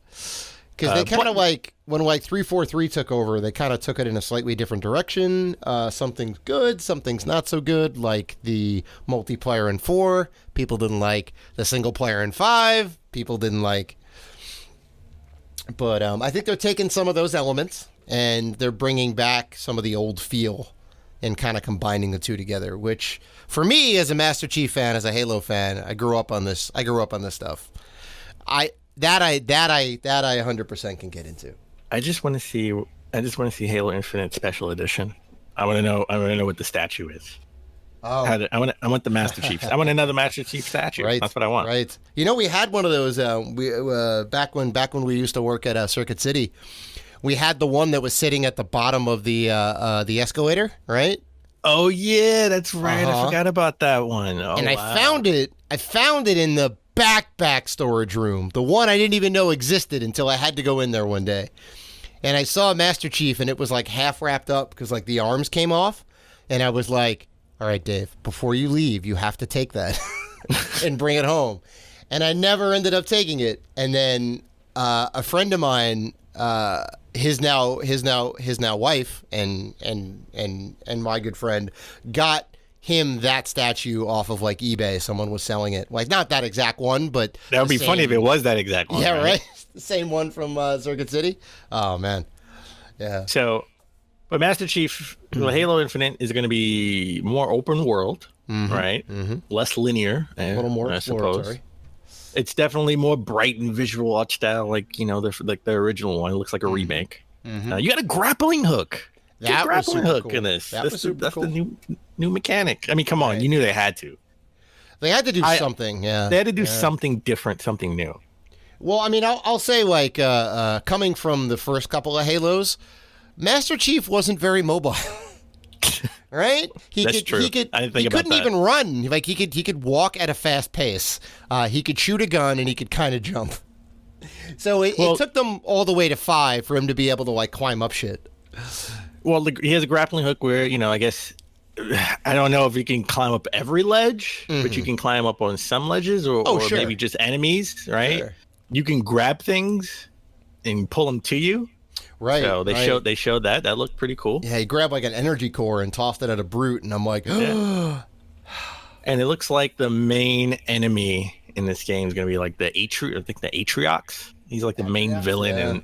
B: Because they kind of like when like 343 took over, they kind of took it in a slightly different direction. Something's good, something's not so good. Like the multiplayer in 4, people didn't like. The single player in 5, people didn't like. But I think they're taking some of those elements. And they're bringing back some of the old feel and kind of combining the two together, which for me as a Master Chief fan, as a Halo fan, I grew up on this stuff. I 100% can get into.
C: I just want to see Halo Infinite Special Edition. I want to know what the statue is.
B: Oh,
C: I want the Master Chief. I want another Master Chief statue.
B: Right.
C: That's what I want.
B: Right. You know, we had one of those back when we used to work at Circuit City. We had the one that was sitting at the bottom of the escalator, right?
C: Oh yeah, that's right. I forgot about that one. Oh,
B: and I found it in the back storage room. The one I didn't even know existed until I had to go in there one day. And I saw Master Chief, and it was like half wrapped up because like the arms came off. And I was like, all right, Dave, before you leave, you have to take that and bring it home. And I never ended up taking it. And then a friend of mine, his now wife and my good friend got him that statue off of like eBay. Someone was selling it, like not that exact one, but
C: that would be funny if it was that exact one.
B: Yeah, right. The same one from Circuit City. Oh man, yeah.
C: So, but Master Chief, Halo Infinite is going to be more open world, right? Less linear,
B: a little more
C: I suppose. It's definitely more bright and visual art style, like the original one. It looks like a remake. You got a grappling hook.
B: That
C: grappling hook
B: cool.
C: in this.
B: That's cool.
C: The new mechanic. I mean, come on, you knew they had to.
B: They had to do something. Yeah,
C: they had to do something different, something new.
B: Well, I mean, I'll say like coming from the first couple of Halos, Master Chief wasn't very mobile. Right?
C: That's true.
B: He couldn't even run. Like he could walk at a fast pace. He could shoot a gun and he could kind of jump. So it took them all the way to 5 for him to be able to like climb up shit.
C: Well, he has a grappling hook where, I guess, I don't know if you can climb up every ledge, but you can climb up on some ledges or
B: sure.
C: maybe just enemies, right?
B: Sure.
C: You can grab things and pull them to you.
B: Right.
C: So they showed that. That looked pretty cool.
B: Yeah, he grabbed like an energy core and tossed it at a brute, and I'm like,
C: and it looks like the main enemy in this game is going to be like the Atriox. He's like the main villain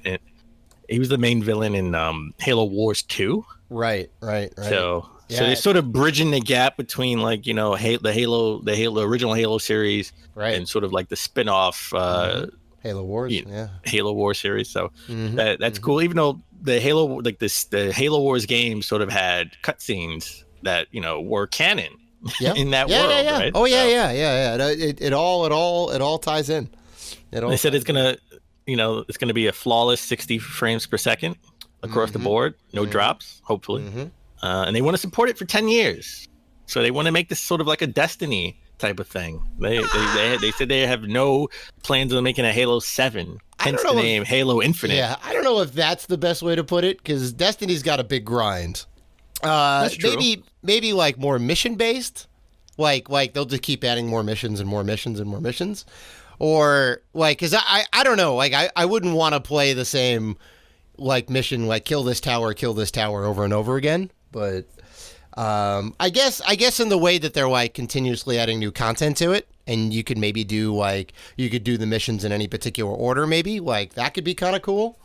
C: He was the main villain in Halo Wars 2.
B: Right.
C: So
B: Yeah.
C: they're sort of bridging the gap between like the Halo original Halo series,
B: Right.
C: and sort of like the spin-off
B: Halo Wars.
C: Halo War series. So
B: Mm-hmm.
C: that's cool. Even though the Halo Wars game sort of had cutscenes that were canon in that world, right?
B: Oh yeah. It all ties in.
C: They said it's gonna be a flawless 60 frames per second across the board, no drops, hopefully. And they want to support it for 10 years. So they want to make this sort of like a Destiny type of thing. They said they have no plans on making a Halo 7, hence the name Halo Infinite.
B: Yeah, I don't know if that's the best way to put it, because Destiny's got a big grind.
C: That's true.
B: Maybe like more mission based, like they'll just keep adding more missions and more missions and more missions, or like, because I don't know, like I wouldn't want to play the same like mission, like kill this tower over and over again. But I guess in the way that they're like continuously adding new content to it, and you could maybe do the missions in any particular order, maybe like that could be kind of cool.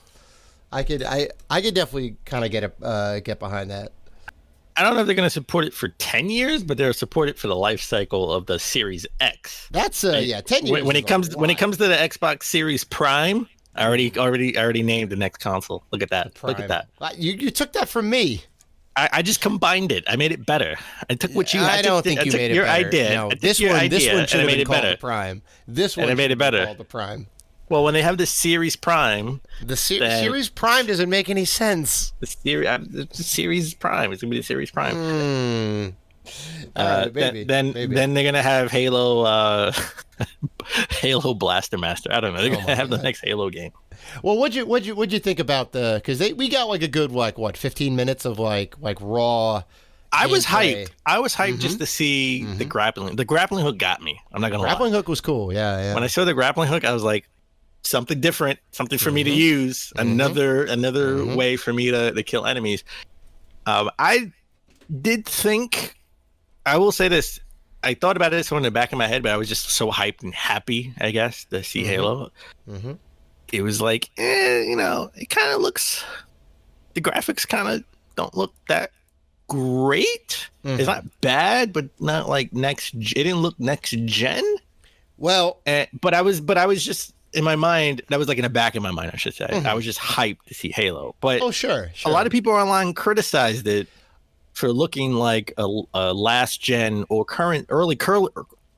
B: I could definitely kind of get behind that.
C: I don't know if they're going to support it for 10 years, but they'll support it for the life cycle of the Series X.
B: That's 10 years.
C: When it comes to the Xbox Series Prime, I already named the next console. Look at that. Look at that.
B: You took that from me.
C: I just combined it. I made it better. I took what you.
B: I don't think you made it
C: your
B: better.
C: idea.
B: No,
C: I took
B: this
C: your
B: one
C: idea,
B: should have
C: made
B: been
C: it
B: called
C: better.
B: the Prime. This one
C: And I made it
B: should have been
C: better.
B: called the Prime.
C: Well, when they have the Series Prime,
B: The Series Prime doesn't make any sense.
C: the Series Prime. It's gonna be the Series Prime.
B: Maybe.
C: Then they're gonna have Halo, Halo Blaster Master. I don't know. They're gonna have the next Halo game.
B: Well, what'd you think about because we got like a good 15 minutes of like raw.
C: I was
B: gameplay.
C: hyped. I was hyped just to see the grappling. The grappling hook got me. I'm not gonna
B: Grappling
C: lie.
B: hook was cool. Yeah.
C: When I saw the grappling hook, I was like, something different, something for me to use. Another way for me to kill enemies. I did think. I will say this. I thought about this one in the back of my head, but I was just so hyped and happy, I guess, to see Halo. It was like, it kind of looks. The graphics kind of don't look that great. It's not bad, but not like next. It didn't look next gen.
B: Well,
C: But I was just in my mind. That was like in the back of my mind, I should say. I was just hyped to see Halo. But
B: sure.
C: a lot of people online criticized it for looking like a last gen or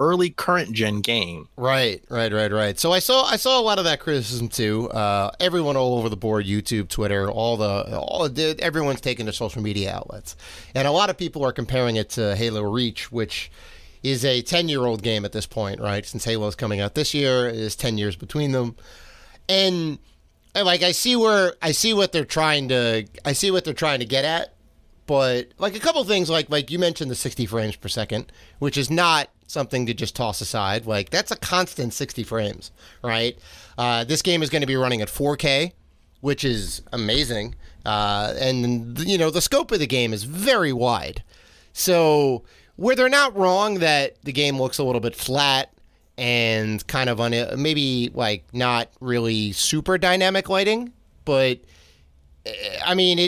C: early current gen game.
B: Right. So I saw a lot of that criticism too. Everyone all over the board, YouTube, Twitter, everyone's taking to social media outlets, and a lot of people are comparing it to Halo Reach, which is a 10-year-old game at this point, right? Since Halo's coming out this year, it is 10 years between them, and like I see what they're trying to get at. But like a couple things, like you mentioned the 60 frames per second, which is not something to just toss aside. Like that's a constant 60 frames, right? This game is going to be running at 4K, which is amazing. And the scope of the game is very wide. So where they're not wrong that the game looks a little bit flat and kind of maybe like not really super dynamic lighting, but I mean,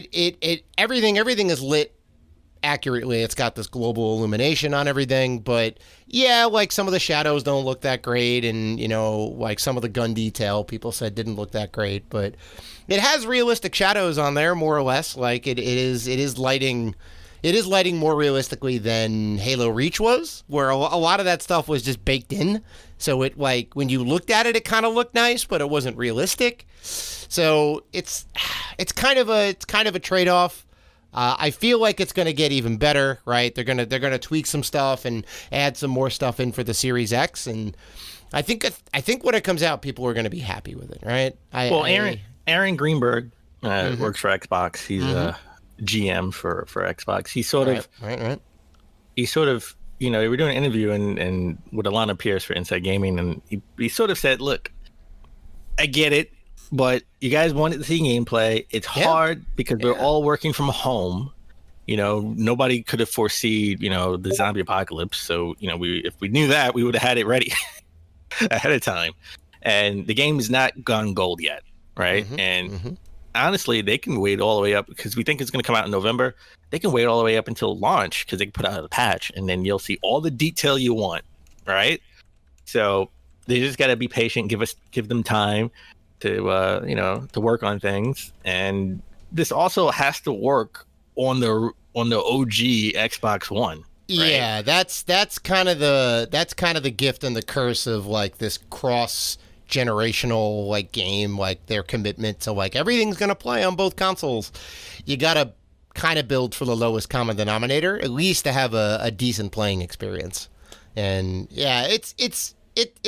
B: everything is lit accurately. It's got this global illumination on everything, but yeah, like some of the shadows don't look that great, and like some of the gun detail people said didn't look that great, but it has realistic shadows on there, more or less. Like it is lighting more realistically than Halo Reach was, where a lot of that stuff was just baked in. So it like when you looked at it, it kind of looked nice, but it wasn't realistic. So it's kind of a trade-off. I feel like it's going to get even better, right? They're gonna tweak some stuff and add some more stuff in for the Series X, and I think when it comes out, people are going to be happy with it, right?
C: Aaron Greenberg works for Xbox. He's a GM for Xbox. He sort of we were doing an interview and with Alana Pierce for Inside Gaming, and he sort of said, "Look, I get it. But you guys wanted to see gameplay. It's hard because we're all working from home. Nobody could have foreseen, the zombie apocalypse. So, if we knew that, we would have had it ready ahead of time. And the game is not gone gold yet, right? honestly, they can wait all the way up because we think it's going to come out in November. They can wait all the way up until launch because they can put out a patch, and then you'll see all the detail you want, right? So they just got to be patient, give them time to to work on things, and this also has to work on the OG Xbox One. Right?
B: Yeah, that's kind of the gift and the curse of like this cross generational like game, like their commitment to like everything's gonna play on both consoles. You gotta kind of build for the lowest common denominator, at least to have a decent playing experience. And yeah, it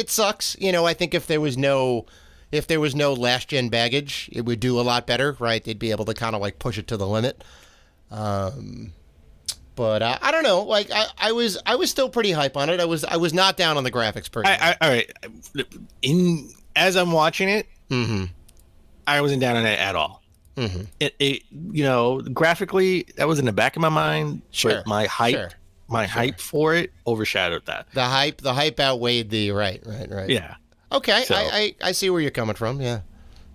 B: sucks. I think if there was no last gen baggage, it would do a lot better, right? They'd be able to kind of like push it to the limit. But I don't know. Like I was still pretty hype on it. I was not down on the graphics per se.
C: All right. As I'm watching it, I wasn't down on it at all. It graphically that was in the back of my mind.
B: Sure.
C: But my hype for it overshadowed that.
B: The hype outweighed the right.
C: Yeah.
B: Okay.
C: So,
B: I see where you're coming from. Yeah.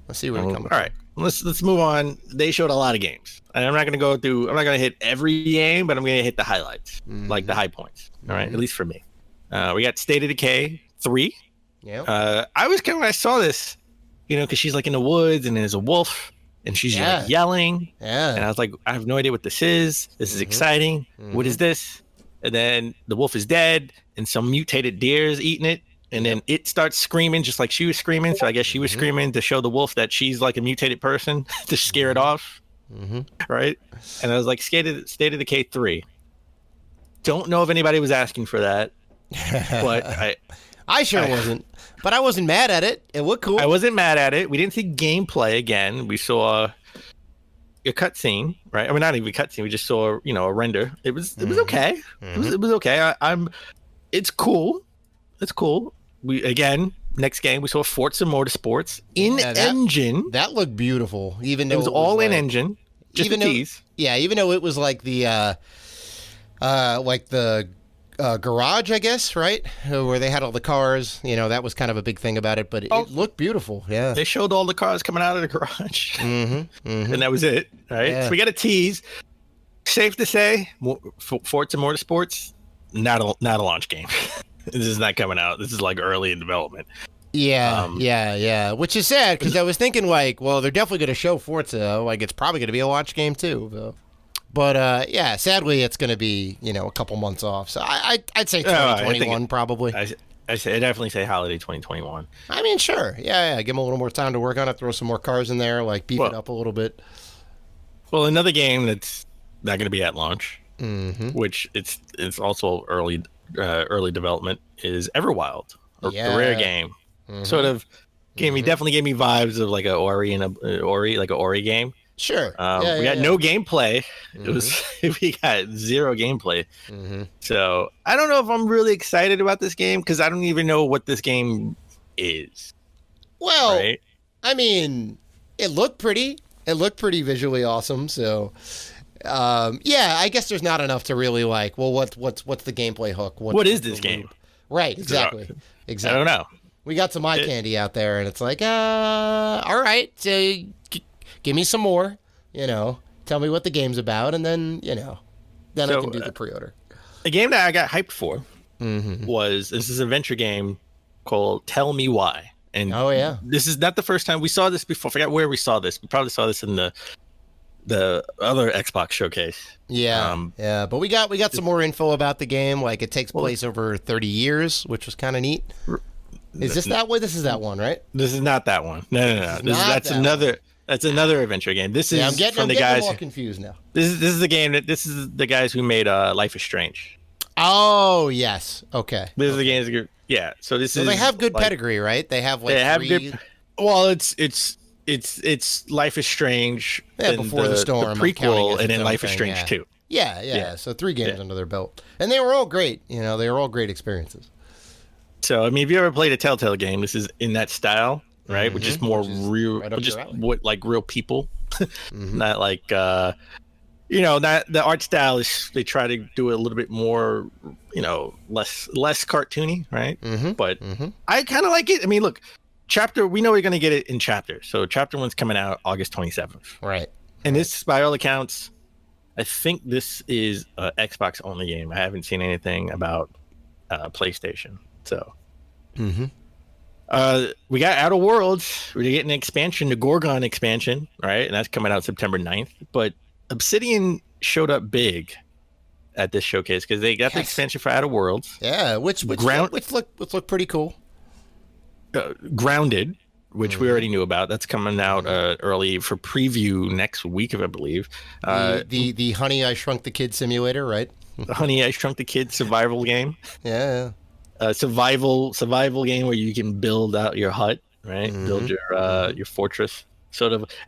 B: I see where you're coming from.
C: All right. Let's move on. They showed a lot of games. And I'm not going to hit every game, but I'm going to hit the highlights, like the high points. All right. At least for me. We got State of Decay 3.
B: Yeah.
C: I was kind of when I saw this, because she's like in the woods and there's a wolf and she's like yelling.
B: Yeah.
C: And I was like, I have no idea what this is. This is exciting. What is this? And then the wolf is dead and some mutated deer is eating it. And then it starts screaming just like she was screaming. So I guess she was screaming to show the wolf that she's like a mutated person to scare it off. Right. And I was like, State of Decay 3. Don't know if anybody was asking for that. But
B: I sure wasn't. But I wasn't mad at it. It looked cool.
C: I wasn't mad at it. We didn't see gameplay again. We saw a cutscene, right? I mean, not even a cutscene. We just saw, a render. It was okay. It was okay. It's cool. It's cool. Next game we saw Forza Motorsports in engine.
B: That looked beautiful. Even though
C: it was all in engine. Just a tease.
B: Even though it was like the garage, I guess, right? Where they had all the cars. That was kind of a big thing about it, but it looked beautiful. Yeah.
C: They showed all the cars coming out of the garage. And that was it, right? Yeah. So we got a tease. Safe to say, Forza Motorsports, not a launch game. This is not coming out. This is like early in development.
B: Yeah. Which is sad because I was thinking like, well, they're definitely going to show Forza. Like, it's probably going to be a launch game too. So. But sadly, it's going to be a couple months off. So I'd say 2021 probably.
C: I definitely say holiday 2021.
B: I mean, sure. Yeah. Give them a little more time to work on it. Throw some more cars in there. Like beef it up a little bit.
C: Well, another game that's not going to be at launch, which it's also early development, is Everwild, a rare game. Sort of definitely gave me vibes of like a Ori game.
B: Sure.
C: We got no gameplay. We got zero gameplay. So I don't know if I'm really excited about this game because I don't even know what this game is.
B: Well, right? I mean, it looked pretty. It looked pretty visually awesome. So. I guess there's not enough to really like. Well, what's the gameplay hook?
C: What is this game?
B: Right, exactly.
C: I don't know.
B: We got some eye candy out there, and it's like, all right, so give me some more. Tell me what the game's about, and then I can do the pre-order.
C: A game that I got hyped for was this is an adventure game called Tell Me Why, and this is not the first time we saw this before. I forgot where we saw this. We probably saw this in the other Xbox showcase.
B: But we got some more info about the game. Like it takes place over 30 years, which was kind of neat. Is this that one? This is that one, right?
C: This is not that one. No. That's another adventure game. This is
B: I'm getting
C: guys.
B: All confused now.
C: This is the game that this is the guys who made Life is Strange.
B: Oh yes, okay.
C: This is the games. Yeah. So this is.
B: They have good pedigree, right? They have like. They have good.
C: Well, it's Life is Strange.
B: Yeah, Before the Storm,
C: the prequel, and then Life is Strange 2.
B: Yeah. So 3 games under their belt, and they were all great. They were all great experiences.
C: So I mean, if you ever played a Telltale game, this is in that style, right? Which is more real, just like real people, not like not the art style is. They try to do it a little bit more, less cartoony, right? But I kind of like it. I mean, look. chapter, we know we're going to get it in chapters. So chapter 1's coming out August 27th.
B: Right.
C: And this, by all accounts, I think this is an Xbox only game. I haven't seen anything about PlayStation. So, we got Outer Worlds. We're getting an expansion, the Gorgon expansion, right? And that's coming out September 9th. But Obsidian showed up big at this showcase because they got the expansion for Outer Worlds.
B: Yeah, which look pretty cool.
C: Grounded, which we already knew about. That's coming out early for preview next week, I believe.
B: The Honey, I Shrunk the Kid simulator, right?
C: Honey, I Shrunk the Kid survival game.
B: Yeah.
C: Survival game where you can build out your hut, right? Build your fortress.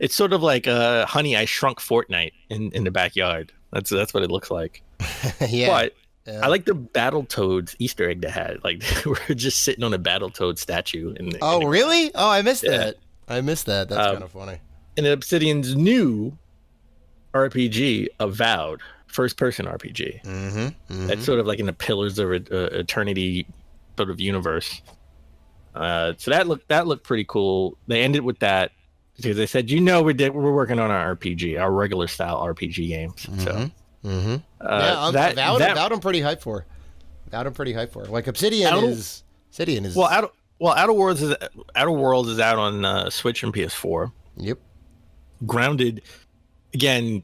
C: It's sort of like Honey, I Shrunk Fortnite in the backyard. That's what it looks like.
B: Yeah.
C: But I like the Battletoads Easter egg they had. Like we're just sitting on a Battletoad statue.
B: Really? Oh, I missed that. I missed that. That's kind of funny.
C: And Obsidian's new RPG, Avowed, first-person RPG. That's sort of like in the Pillars of Eternity sort of universe. So that looked pretty cool. They ended with that because they said, we're working on our RPG, our regular style RPG games. So.
B: Avowed I'm pretty hyped for. Like Obsidian is.
C: Outer Worlds is out on Switch and PS4.
B: Yep.
C: Grounded, again,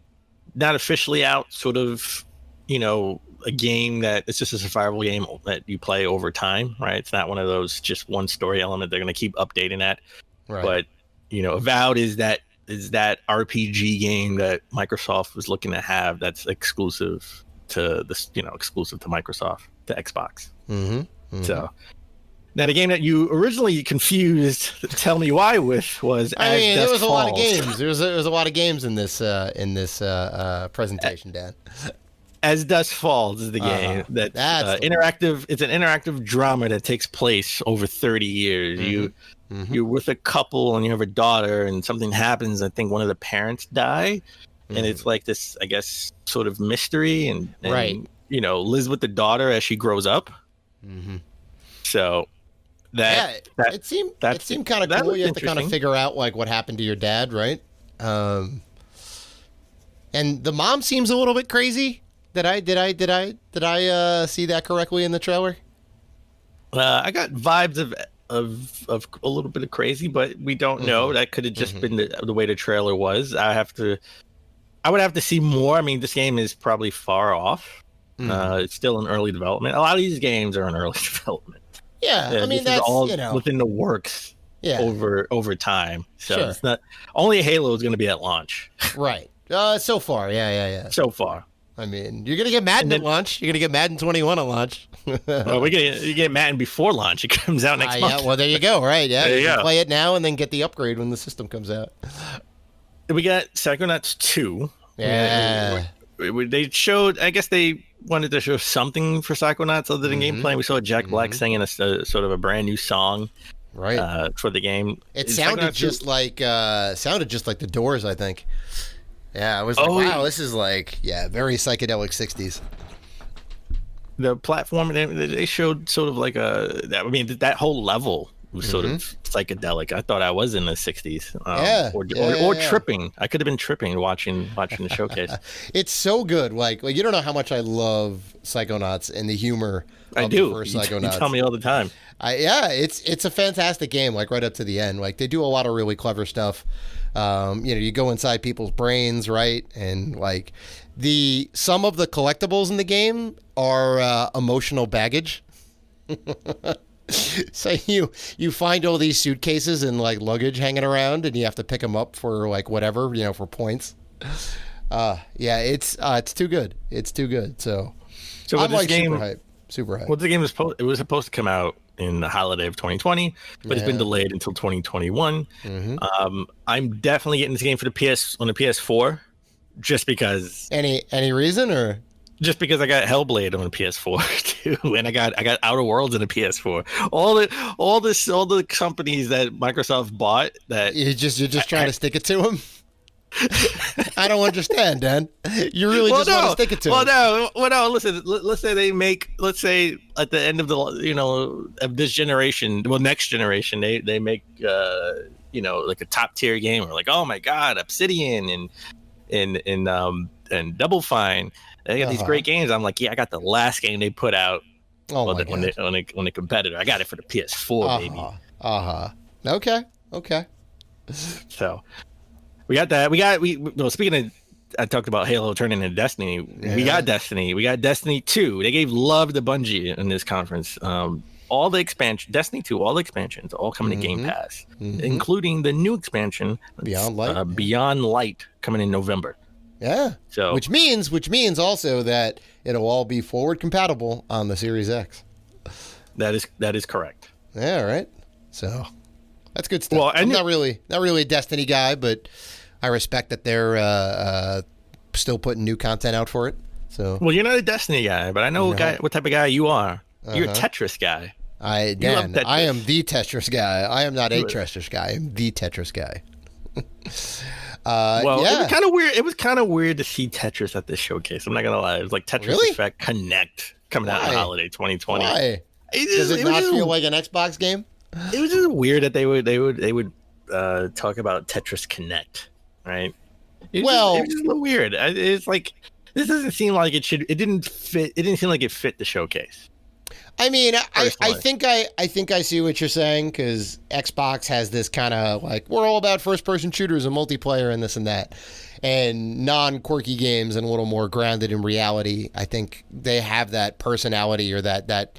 C: not officially out. Sort of, a game that it's just a survival game that you play over time, right? It's not one of those just one story element. They're going to keep updating that. Right. But Avowed is that RPG game that Microsoft was looking to have that's exclusive to this, exclusive to Microsoft, to Xbox. So now the game that you originally confused Tell Me Why with was
B: there was a lot of games. There was a lot of games in this presentation, Dan.
C: As Dusk Falls is the game that's interactive. It's an interactive drama that takes place over 30 years. You're with a couple and you have a daughter and something happens. I think one of the parents die, and it's like this, I guess, sort of mystery and
B: right.
C: Lives with the daughter as she grows up. So
B: it seemed kind of cool. You have to kind of figure out like what happened to your dad, right? And the mom seems a little bit crazy. Did I see that correctly in the trailer?
C: I got vibes of a little bit of crazy, but we don't know. That could have just been the way the trailer was. I would have to see more. I mean, this game is probably far off. It's still in early development. A lot of these games are in early development.
B: Yeah, I mean, that's
C: all within the works.
B: Yeah.
C: over time. So It's not only Halo is going to be at launch.
B: Right. So far, yeah.
C: So far.
B: I mean, you're gonna get Madden at launch. You're gonna get Madden 21 at launch.
C: Well, you get Madden before launch. It comes out next month.
B: Yeah, well, there you go. Right? Yeah,
C: you
B: can play it now and then get the upgrade when the system comes out.
C: We got Psychonauts 2.
B: Yeah.
C: They showed. I guess they wanted to show something for Psychonauts other than gameplay. We saw Jack Black singing a sort of a brand new song.
B: Right.
C: For the game.
B: It sounded just like the Doors, I think. Yeah, I was like, wow, this is like, very psychedelic 60s.
C: The platform, they showed sort of like that whole level was sort of psychedelic. I thought I was in the 60s. Or tripping. I could have been tripping watching the showcase.
B: It's so good. Like you don't know how much I love Psychonauts and the humor of
C: I do.
B: The first Psychonauts.
C: You tell me all the time.
B: It's a fantastic game, like right up to the end. Like they do a lot of really clever stuff. You go inside people's brains, right? And like some of the collectibles in the game are emotional baggage. So you find all these suitcases and like luggage hanging around, and you have to pick them up for like whatever, for points. It's too good. It's too good. So I'm like super hype.
C: Well, the game was supposed to come out in the holiday of 2020, but it's been delayed until 2021. I'm definitely getting this game for the PS4, just because.
B: Any reason or?
C: Just because I got Hellblade on a PS4 too, and I got Outer Worlds in a PS4. All the companies that Microsoft bought that
B: you're just trying to stick it to them. I don't understand, Dan. You really just want to stick it to
C: well,
B: it.
C: no. Listen, let's say they make, let's say at the end of the, of this generation, well, next generation, they make, like a top tier game, or like, oh my God, Obsidian and Double Fine. They got these great games. I'm like, yeah, I got the last game they put out.
B: Oh my God.
C: On the competitor. I got it for the PS4, baby.
B: Okay.
C: So we got that. Speaking of, I talked about Halo turning into Destiny. Yeah. We got Destiny. We got Destiny 2. They gave love to Bungie in this conference. All the expansion, Destiny 2, all the expansions, all coming to Game Pass, including the new expansion,
B: Beyond Light.
C: Beyond Light, coming in November.
B: Yeah.
C: So
B: which means also that it'll all be forward compatible on the Series X.
C: That is correct.
B: Yeah. Right. So that's good stuff.
C: Well,
B: I'm not really a Destiny guy, but I respect that they're still putting new content out for it. So.
C: Well, you're not a Destiny guy, but I know what type of guy you are. You're a Tetris guy.
B: I am the Tetris guy. I am not a Tetris guy. I'm the Tetris guy.
C: It was kind of weird. It was kind of weird to see Tetris at this showcase. I'm not gonna lie. It was like Tetris Effect Connect coming out in holiday 2020.
B: Why? Does it not feel like an Xbox game?
C: It was just weird that they would talk about Tetris Connect, right? It was just a little weird. It's like, this doesn't seem like it should. It didn't fit. It didn't seem like it fit the showcase.
B: I mean, I think I see what you're saying, because Xbox has this kind of like, we're all about first-person shooters and multiplayer and this and that, and non-quirky games and a little more grounded in reality. I think they have that personality, or that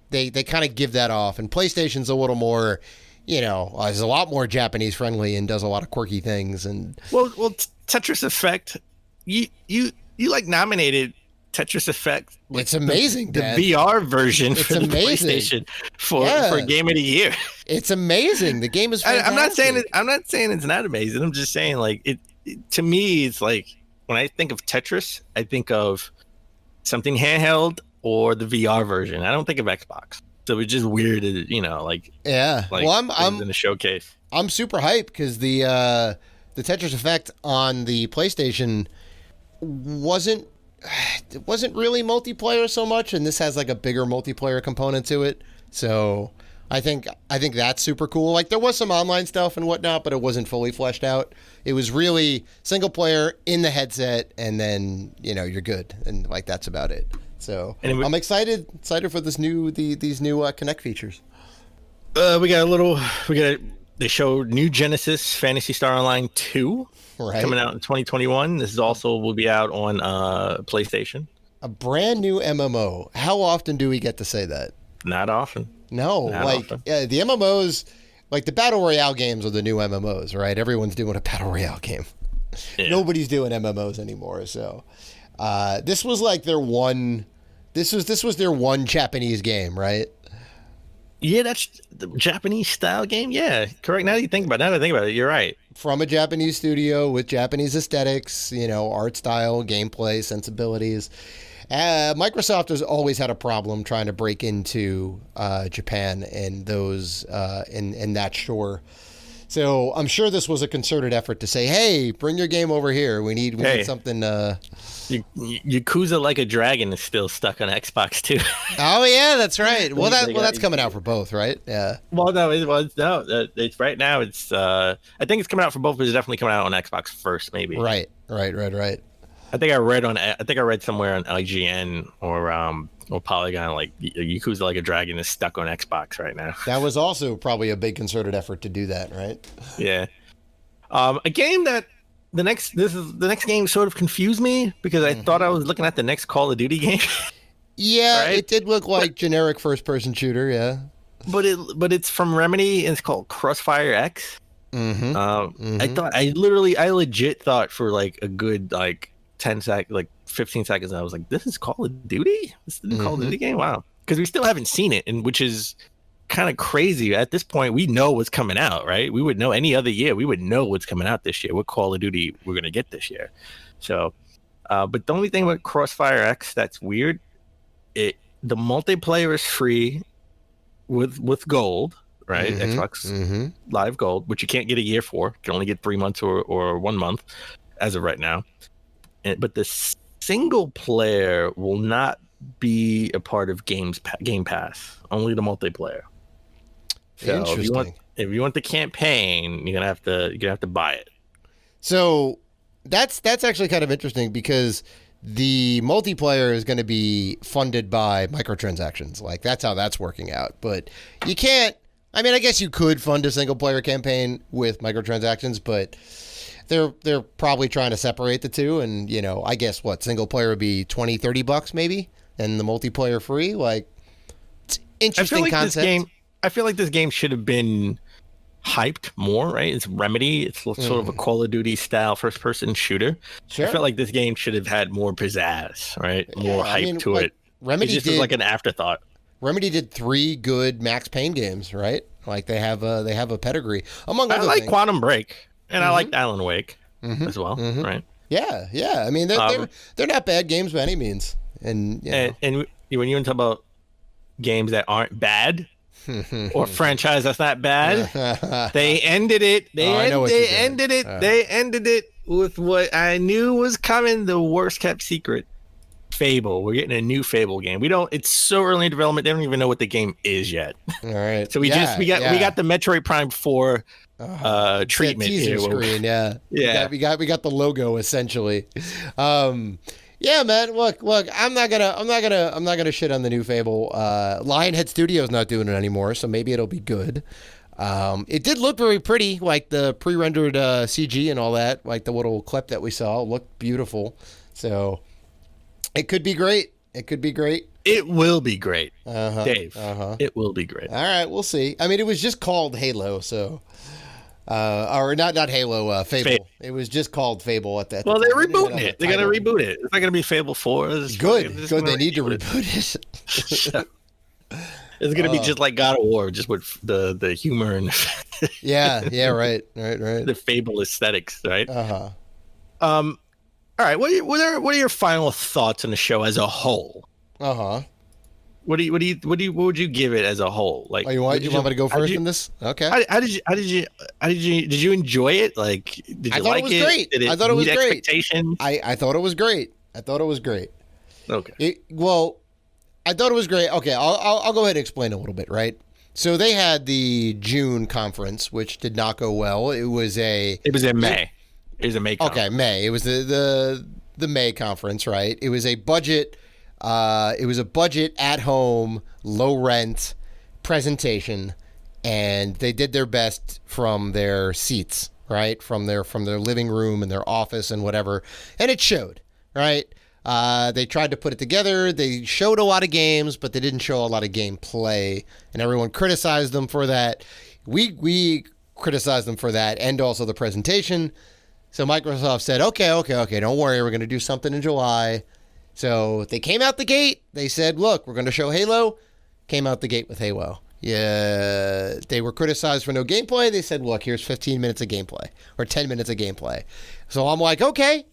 B: they kind of give that off. And PlayStation's a little more, is a lot more Japanese friendly and does a lot of quirky things. And
C: well, Tetris Effect, you like nominated Tetris Effect.
B: It's amazing.
C: The VR version for the PlayStation for Game of the Year.
B: It's amazing. The game is fantastic.
C: I'm not saying it's not amazing. I'm just saying, like, it to me, it's like, when I think of Tetris, I think of something handheld or the VR version. I don't think of Xbox. So it's just weird,
B: yeah.
C: Like,
B: well, I'm
C: in the showcase.
B: I'm super hyped because the Tetris Effect on the PlayStation wasn't really multiplayer so much, and this has like a bigger multiplayer component to it. So I think that's super cool. Like, there was some online stuff and whatnot, but it wasn't fully fleshed out. It was really single player in the headset, and then you're good, and like that's about it. So I'm excited for these new Connect features.
C: They showed new Genesis Phantasy Star Online 2 coming out in 2021. This is also will be out on PlayStation.
B: A brand new MMO. How often do we get to say that?
C: Not often.
B: No, the MMOs, like the Battle Royale games are the new MMOs, right? Everyone's doing a Battle Royale game. Yeah. Nobody's doing MMOs anymore. So this was like their one. This was their one Japanese game, right?
C: Yeah, that's the Japanese style game. Yeah, correct. Now that I think about it, you're right.
B: From a Japanese studio with Japanese aesthetics, art style, gameplay, sensibilities. Microsoft has always had a problem trying to break into Japan and those in that shore. So I'm sure this was a concerted effort to say, "Hey, bring your game over here. We need something."
C: Yakuza Like a Dragon is still stuck on Xbox too.
B: Oh yeah, that's right. Well, that's coming out for both, right? Yeah.
C: Well, no, it's right now. It's I think it's coming out for both, but it's definitely coming out on Xbox first, maybe.
B: Right.
C: I think I read somewhere on IGN or Polygon, like Yakuza Like a Dragon is stuck on Xbox right now.
B: That was also probably a big concerted effort to do that, right?
C: Yeah. A game that the next game sort of confused me, because I thought I was looking at the next Call of Duty game.
B: Yeah, right? It did look like generic first-person shooter, yeah.
C: But it's from Remedy, and it's called Crossfire X. I legit thought for like a good 15 seconds, I was like, this is Call of Duty? This is the new Call of Duty game? Wow. Because we still haven't seen it, and which is kind of crazy. At this point, we know what's coming out, right? We would know any other year. We would know what's coming out this year, what Call of Duty we're going to get this year. So, but the only thing with Crossfire X that's weird, the multiplayer is free with gold, right? Xbox Live Gold, which you can't get a year for. You can only get 3 months or 1 month. as of right now. But the single player will not be a part of Game Pass. Only the multiplayer. So
B: Interesting.
C: if you want the campaign, you're gonna have to buy it.
B: So that's actually kind of interesting because the multiplayer is going to be funded by microtransactions. Like that's how that's working out. But you can't. I mean, I guess you could fund a single player campaign with microtransactions, but they're probably trying to separate the two. And I guess single player would be $20-$30 maybe, and the multiplayer free. Like, it's interesting concept.
C: I feel like this game should have been hyped more, right? It's Remedy. It's sort of a Call of Duty style first person shooter.
B: Sure.
C: I felt like this game should have had more pizzazz, right? More hype to it.
B: Remedy
C: it just was like an afterthought.
B: Remedy did 3 good Max Payne games, right? Like they have a pedigree. Among other
C: I like
B: things.
C: Quantum Break, and I liked Alan Wake as well, right?
B: Yeah. I mean, they're not bad games by any means. And
C: when you talk about games that aren't bad or franchise that's not bad, they ended it. They ended it with what I knew was coming. The worst kept secret. Fable. We're getting a new Fable game. It's so early in development. They don't even know what the game is yet.
B: All right.
C: So we got the Metroid Prime 4 treatment
B: teaser
C: here.
B: Screen. Yeah. We got the logo essentially. Yeah, man. Look. I'm not gonna shit on the new Fable. Lionhead Studio's not doing it anymore, so maybe it'll be good. It did look very pretty, like the pre-rendered CG and all that. Like the little clip that we saw looked beautiful. So it could be great. It will be great, Dave. It will be great. All right, we'll see. I mean, it was just called Halo, so. Or not Halo, Fable. It was just called Fable at that.
C: Well, they're rebooting it. They're gonna reboot it. It's not gonna be Fable 4.
B: Good. They need to reboot it.
C: It's gonna be just like God of War, just with the humor and
B: yeah, right.
C: The Fable aesthetics, right? All right. What are your final thoughts on the show as a whole? What would you give it as a whole? Like,
B: you want me to go first in this? Okay.
C: How did you enjoy it? Like, did you like it?
B: Great.
C: Did it
B: I thought it was
C: meet
B: great.
C: Expectations?
B: I thought it was great. I thought it was great.
C: Okay.
B: I thought it was great. Okay, I'll go ahead and explain a little bit, right? So they had the June conference, which did not go well. It was in May. It was a May conference. Okay, May. It was the May conference, right? It was a budget. It was a budget at home, low rent presentation, and they did their best from their seats, right? From their living room and their office and whatever, and it showed, right? They tried to put it together. They showed a lot of games, but they didn't show a lot of gameplay, and everyone criticized them for that. We criticized them for that, and also the presentation. So Microsoft said, okay, don't worry, we're going to do something in July. So they came out the gate. They said, look, we're going to show Halo. Came out the gate with Halo. Yeah, they were criticized for no gameplay. They said, look, here's 15 minutes of gameplay or 10 minutes of gameplay. So I'm like, okay.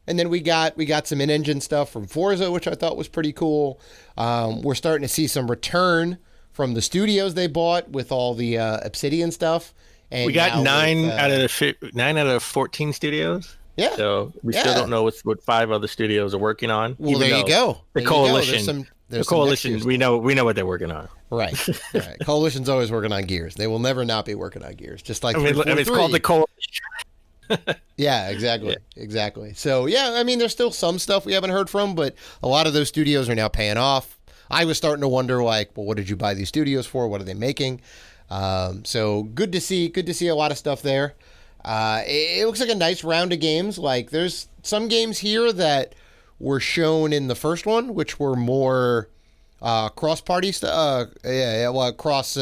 B: And then we got some in-engine stuff from Forza, which I thought was pretty cool. We're starting to see some return from the studios they bought with all the Obsidian stuff. And
C: we got 9 out of 14 studios.
B: Yeah.
C: So we still don't know what 5 other studios are working on.
B: Well, there you go.
C: The Coalition. The Coalition, we know what they're working on.
B: Right. Coalition's always working on Gears. They will never not be working on Gears. Just like
C: it's called the Coalition.
B: Yeah, exactly. So there's still some stuff we haven't heard from, but a lot of those studios are now paying off. I was starting to wonder, like, well, what did you buy these studios for? What are they making? So good to see a lot of stuff there. It looks like a nice round of games. Like there's some games here that were shown in the first one, which were more cross-party stuff. Cross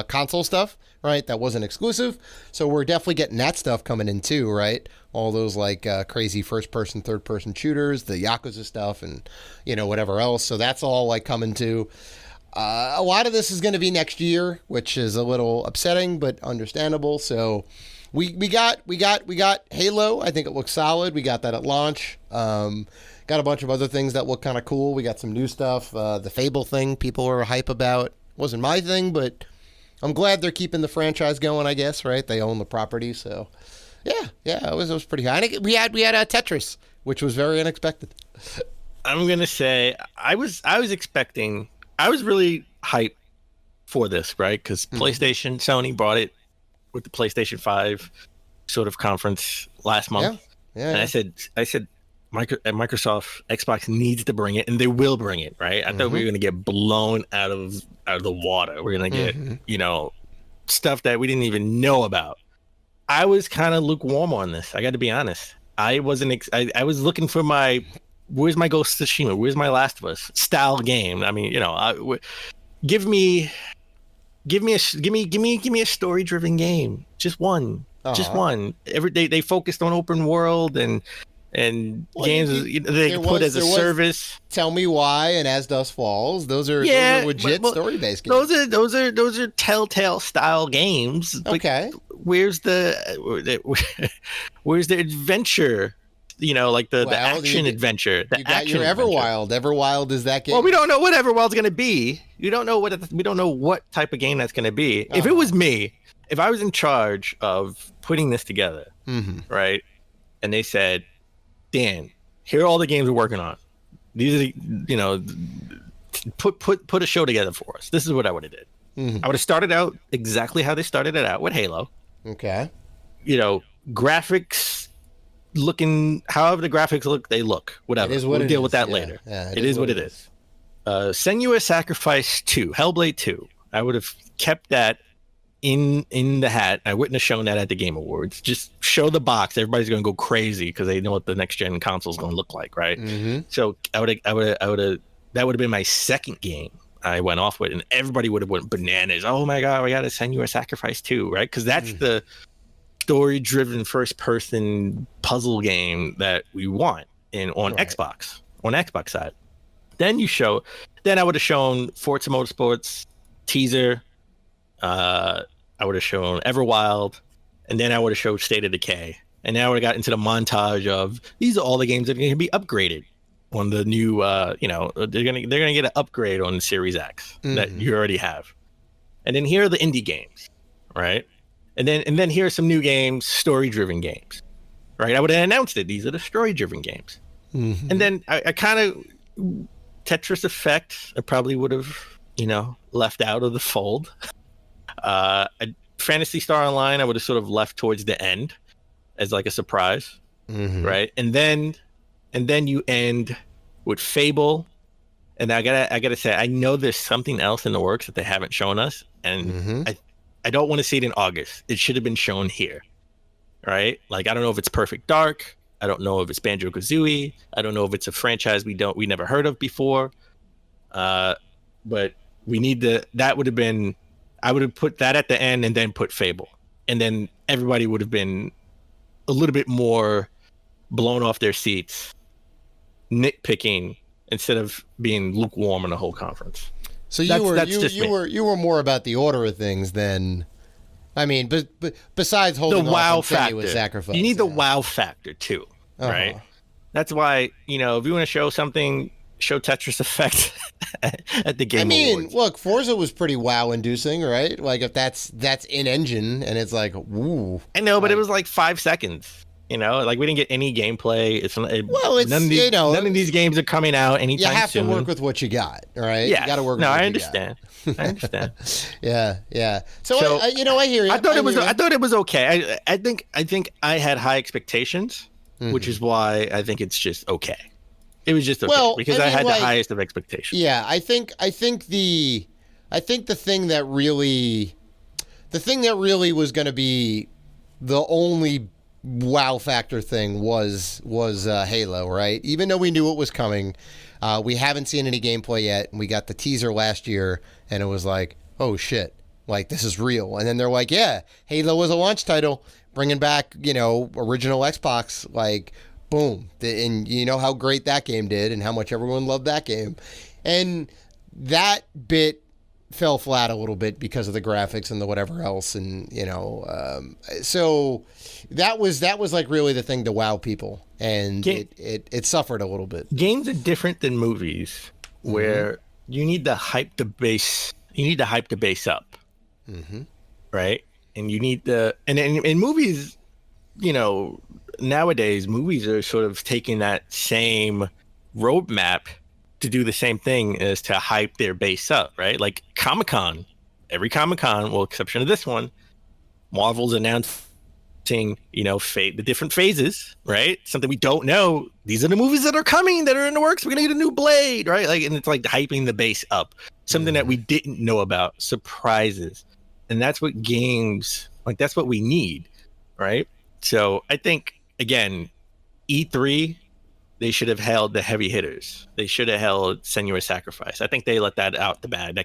B: console stuff, right? That wasn't exclusive. So we're definitely getting that stuff coming in too, right? All those like crazy first-person, third-person shooters, the Yakuza stuff, and whatever else. So that's all like coming too. A lot of this is going to be next year, which is a little upsetting, but understandable. So. We got Halo. I think it looks solid. We got that at launch. Got a bunch of other things that look kind of cool. We got some new stuff. The Fable thing people are hype about. Wasn't my thing, but I'm glad they're keeping the franchise going, I guess, right? They own the property, so Yeah, it was pretty high. And we had Tetris, which was very unexpected.
C: I'm gonna say I was expecting. I was really hyped for this, right? Because PlayStation, Sony brought it with the PlayStation 5 sort of conference last month.
B: Yeah.
C: And I said, Microsoft, Xbox needs to bring it, and they will bring it, right? I thought we were gonna get blown out of the water. We're gonna get, stuff that we didn't even know about. I was kind of lukewarm on this. I got to be honest. I wasn't. I was looking for where's my Ghost of Tsushima? Where's my Last of Us style game? I mean, give me a story driven game. Just one. Just one. Every day they focused on open world and games they put as a service.
B: Tell Me Why and As Dusk Falls. Those are legit story based games.
C: Those are Telltale style games.
B: Okay.
C: Where's the adventure? Like the action adventure.
B: You got your Everwild. Everwild is that game.
C: Well, we don't know what Everwild's gonna be. We don't know what type of game that's gonna be. If it was me, if I was in charge of putting this together, right, and they said, Dan, here are all the games we're working on. These are put a show together for us. This is what I would have did. I would have started out exactly how they started it out with Halo. Okay. Graphics looking however the graphics look, they look. Whatever. We'll deal with that later. Yeah, it is what it is. Senua's Sacrifice 2, Hellblade 2. I would have kept that in the hat. I wouldn't have shown that at the Game Awards. Just show the box. Everybody's gonna go crazy because they know what the next gen console is gonna look like, right? So I would have that would have been my second game I went off with, and everybody would have went bananas. Oh my god, we got to Senua Sacrifice 2, right? Because that's the story-driven first-person puzzle game that we want on Xbox side. Then I would have shown Forza Motorsports teaser. I would have shown Everwild, and then I would have showed State of Decay, and then I would have got into the montage of these are all the games that are going to be upgraded on the new. They're gonna get an upgrade on the Series X that you already have, and then here are the indie games, right? And then here are some new games, story-driven games, right? I would have announced it. These are the story-driven games, and then I kind of Tetris Effect. I probably would have left out of the fold. Phantasy Star Online, I would have sort of left towards the end as like a surprise, right? And then you end with Fable, and I gotta say, I know there's something else in the works that they haven't shown us, and I don't want to see it in August. It should have been shown here, right? Like I don't know if it's Perfect Dark, I don't know if it's Banjo-Kazooie, I don't know if it's a franchise we never heard of before, but we need that would have been. I would have put that at the end and then put Fable. And then everybody would have been a little bit more blown off their seats, nitpicking instead of being lukewarm in the whole conference.
B: So you were more about the order of things than, I mean, but besides holding
C: the wow
B: off
C: factor.
B: with Sacrifice.
C: You need the wow factor too, right? That's why, if you want to show something, show Tetris Effect at the Game Awards.
B: Look, Forza was pretty wow-inducing, right? Like if that's in engine, and it's like, woo.
C: I know, but it was like 5 seconds. Like we didn't get any gameplay. None of these games are coming out anytime soon.
B: You have to work with what you got, right?
C: Yeah,
B: you got to work.
C: No,
B: with what
C: I understand. I understand.
B: Yeah. So I hear you.
C: I thought it was okay. I think I had high expectations, which is why I think it's just okay. It was just okay because I had the highest of expectations.
B: Yeah, I think the thing that really was going to be the only wow factor thing was Halo, right? Even though we knew it was coming, we haven't seen any gameplay yet, and we got the teaser last year, and it was like, oh shit, like this is real. And then they're like, yeah, Halo was a launch title, bringing back original Xbox, like. Boom. And you know how great that game did and how much everyone loved that game. And that bit fell flat a little bit because of the graphics and the whatever else. And, so that was like really the thing to wow people. And it suffered a little bit.
C: Games are different than movies where you need to hype the base. You need to hype the base up. Right. And you need and in movies, nowadays movies are sort of taking that same roadmap to do the same thing as to hype their base up, right? Like Comic-Con, every Comic-Con, well, exception of this one, Marvel's announcing, the different phases, right? Something we don't know. These are the movies that are coming, that are in the works. We're gonna get a new Blade, right? Like, and it's like hyping the base up. Something that we didn't know about, surprises, and that's what games like. That's what we need, right? So I think again, E3, they should have held the heavy hitters. They should have held Senua's Sacrifice. I think they let that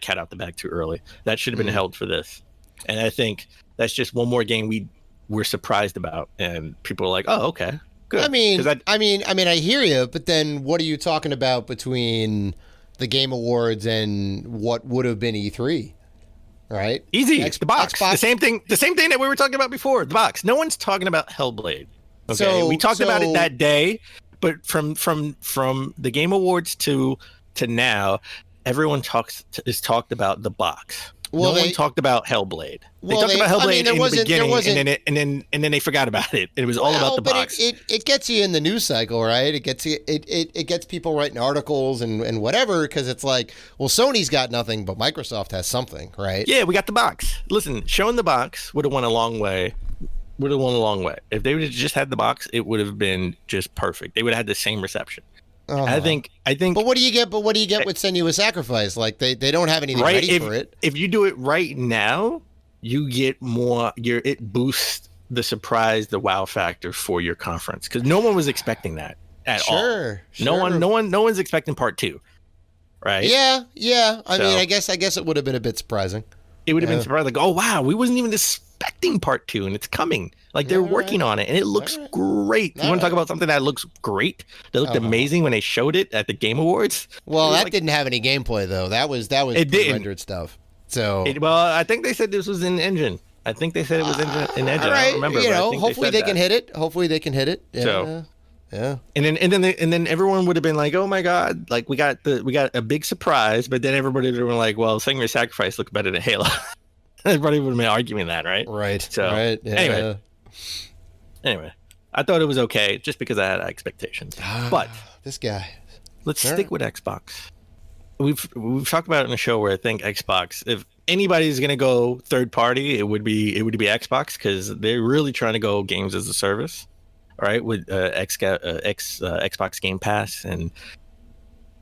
C: cat out the bag too early. That should have been held for this, and I think that's just one more game we're surprised about, and people are like, "Oh, okay, good."
B: I mean, I hear you, but then what are you talking about between the Game Awards and what would have been E3? Right?
C: Easy. The box.
B: Xbox.
C: The same thing that we were talking about before. The box. No one's talking about Hellblade. Okay, we talked about it that day, but from the Game Awards to now, everyone has talked about the box. Well, no one talked about Hellblade. They talked about Hellblade in the beginning, and then they forgot about it. It was all about the box.
B: It gets you in the news cycle, right? It gets people writing articles and whatever, because it's like, well, Sony's got nothing, but Microsoft has something, right?
C: Yeah, we got the box. Listen, showing the box would have went a long way. If they would have just had the box, it would have been just perfect. They would have had the same reception. I think.
B: But what do you get? With Senua's Sacrifice? Like they don't have anything ready for it.
C: If you do it right now, you get more. It boosts the surprise, the wow factor for your conference, because no one was expecting that at all.
B: Sure.
C: No one's expecting part 2, right?
B: Yeah. I mean, I guess it would have been a bit surprising.
C: It would have been surprising. Like, oh wow, we wasn't even expecting part 2, and it's coming. Like they're working on it, and it looks great. You want to talk about something that looks great? That looked amazing when they showed it at the Game Awards.
B: Well, that didn't have any gameplay though. That was rendered stuff. So
C: I think they said this was in engine. I think they said it was in engine.
B: All right,
C: I don't remember.
B: Hopefully they can hit it. Yeah.
C: So,
B: yeah.
C: And then everyone would have been like, "Oh my god!" Like we got a big surprise, but then everybody would have been like, "Well, Senua's Sacrifice looked better than Halo." Everybody would have been arguing that, right?
B: Right.
C: So
B: Yeah.
C: Anyway, I thought it was okay just because I had expectations. But
B: this guy.
C: Let's stick with Xbox. We've talked about it in the show where I think Xbox, if anybody's gonna go third party, it would be Xbox, because they're really trying to go games as a service, right? With Xbox Game Pass and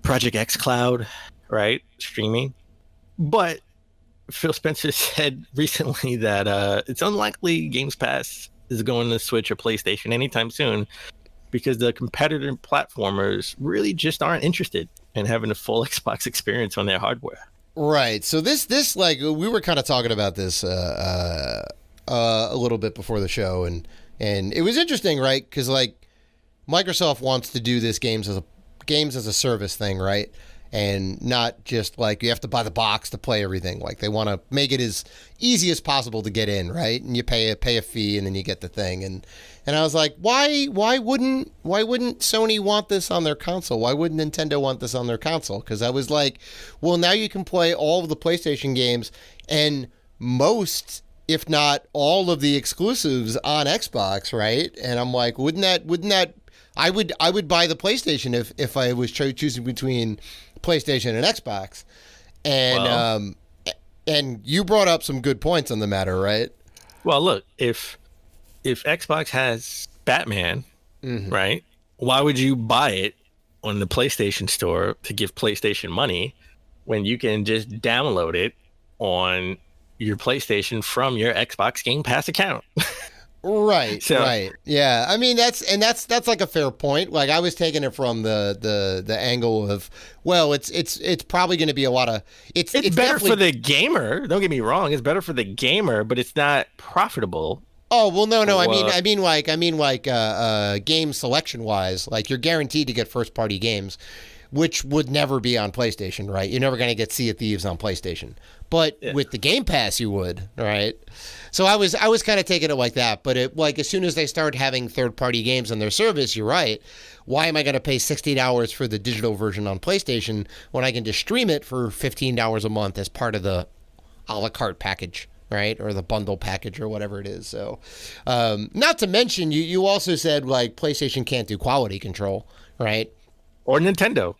C: Project X Cloud, right? Streaming. But Phil Spencer said recently that it's unlikely Games Pass is going to switch or PlayStation anytime soon, because the competitor platformers really just aren't interested in having a full Xbox experience on their hardware.
B: Right. So this like we were kind of talking about this a little bit before the show, and it was interesting, right? Because like Microsoft wants to do this games as a service thing, right? And not just like you have to buy the box to play everything. Like they want to make it as easy as possible to get in, right? And you pay a fee and then you get the thing. And I was like, why wouldn't Sony want this on their console? Why wouldn't Nintendo want this on their console? Because I was like, well, now you can play all of the PlayStation games and most, if not all, of the exclusives on Xbox, right? And I'm like, wouldn't that I would buy the PlayStation if I was choosing between PlayStation and Xbox. And and you brought up some good points on the matter, right?
C: Well, look, if Xbox has Batman, right, why would you buy it on the PlayStation Store to give PlayStation money when you can just download it on your PlayStation from your Xbox Game Pass account?
B: Right. Yeah. I mean, that's like a fair point. Like I was taking it from the angle of, well, it's probably going to be a lot of it's
C: better for the gamer. Don't get me wrong. It's better for the gamer, but it's not profitable.
B: Oh, well, no. I mean like game selection wise, like you're guaranteed to get first party games, which would never be on PlayStation, right? You're never going to get Sea of Thieves on PlayStation. But with the Game Pass, you would, right? So I was kind of taking it like that. But as soon as they start having third-party games on their service, you're right. Why am I going to pay $60 for the digital version on PlayStation when I can just stream it for $15 a month as part of the a la carte package, right? Or the bundle package or whatever it is. So, not to mention, you also said like PlayStation can't do quality control, right?
C: Or Nintendo.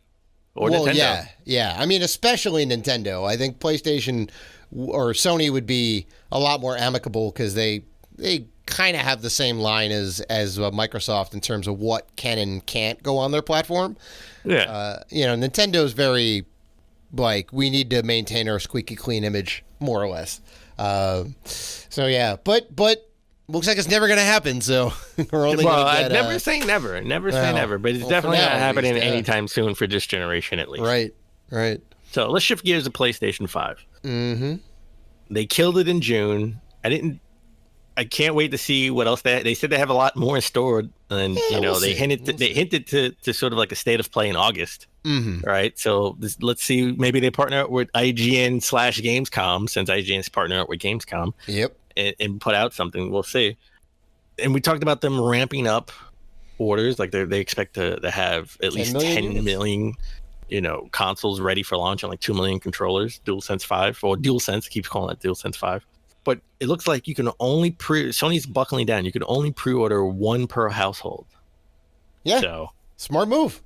B: Yeah. I mean, especially Nintendo. I think PlayStation or Sony would be a lot more amicable because they kind of have the same line as Microsoft in terms of what can and can't go on their platform.
C: Yeah.
B: Nintendo's very like, we need to maintain our squeaky clean image, more or less. So yeah, but looks like it's never going to happen. So we're only going to get.
C: Never say never, but it's definitely not happening anytime soon for this generation, at least.
B: Right.
C: So let's shift gears to PlayStation 5.
B: Mm-hmm.
C: They killed it in June. I can't wait to see what else they said they have a lot more in store, and they hinted to sort of like a state of play in August.
B: Mm-hmm.
C: Right. So let's see. Maybe they partner up with IGN/Gamescom, since IGN's partner up with Gamescom.
B: Yep.
C: And put out something. We'll see. And we talked about them ramping up orders. Like they expect to have at least 10 million, consoles ready for launch, and like 2 million controllers, DualSense 5 or DualSense keeps calling it DualSense 5. But it looks like you can only Sony's buckling down. You can only pre-order one per household.
B: Yeah.
C: So
B: smart move.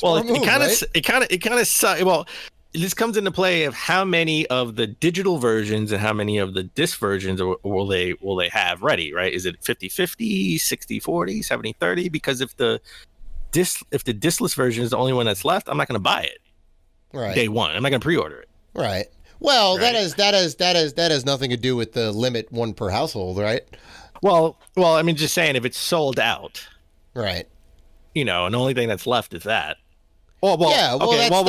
C: It kind of sucks. Well, this comes into play of how many of the digital versions and how many of the disc versions will they have ready, right? Is it 50-50, 60-40, 70-30? Because if the discless version is the only one that's left, I'm not going to buy it.
B: Right.
C: Day one. I'm not going to pre-order it.
B: Right. Well,
C: right.
B: that has nothing to do with the limit one per household, right?
C: Well, I mean, just saying, if it's sold out,
B: right?
C: And the only thing that's left is that. Well,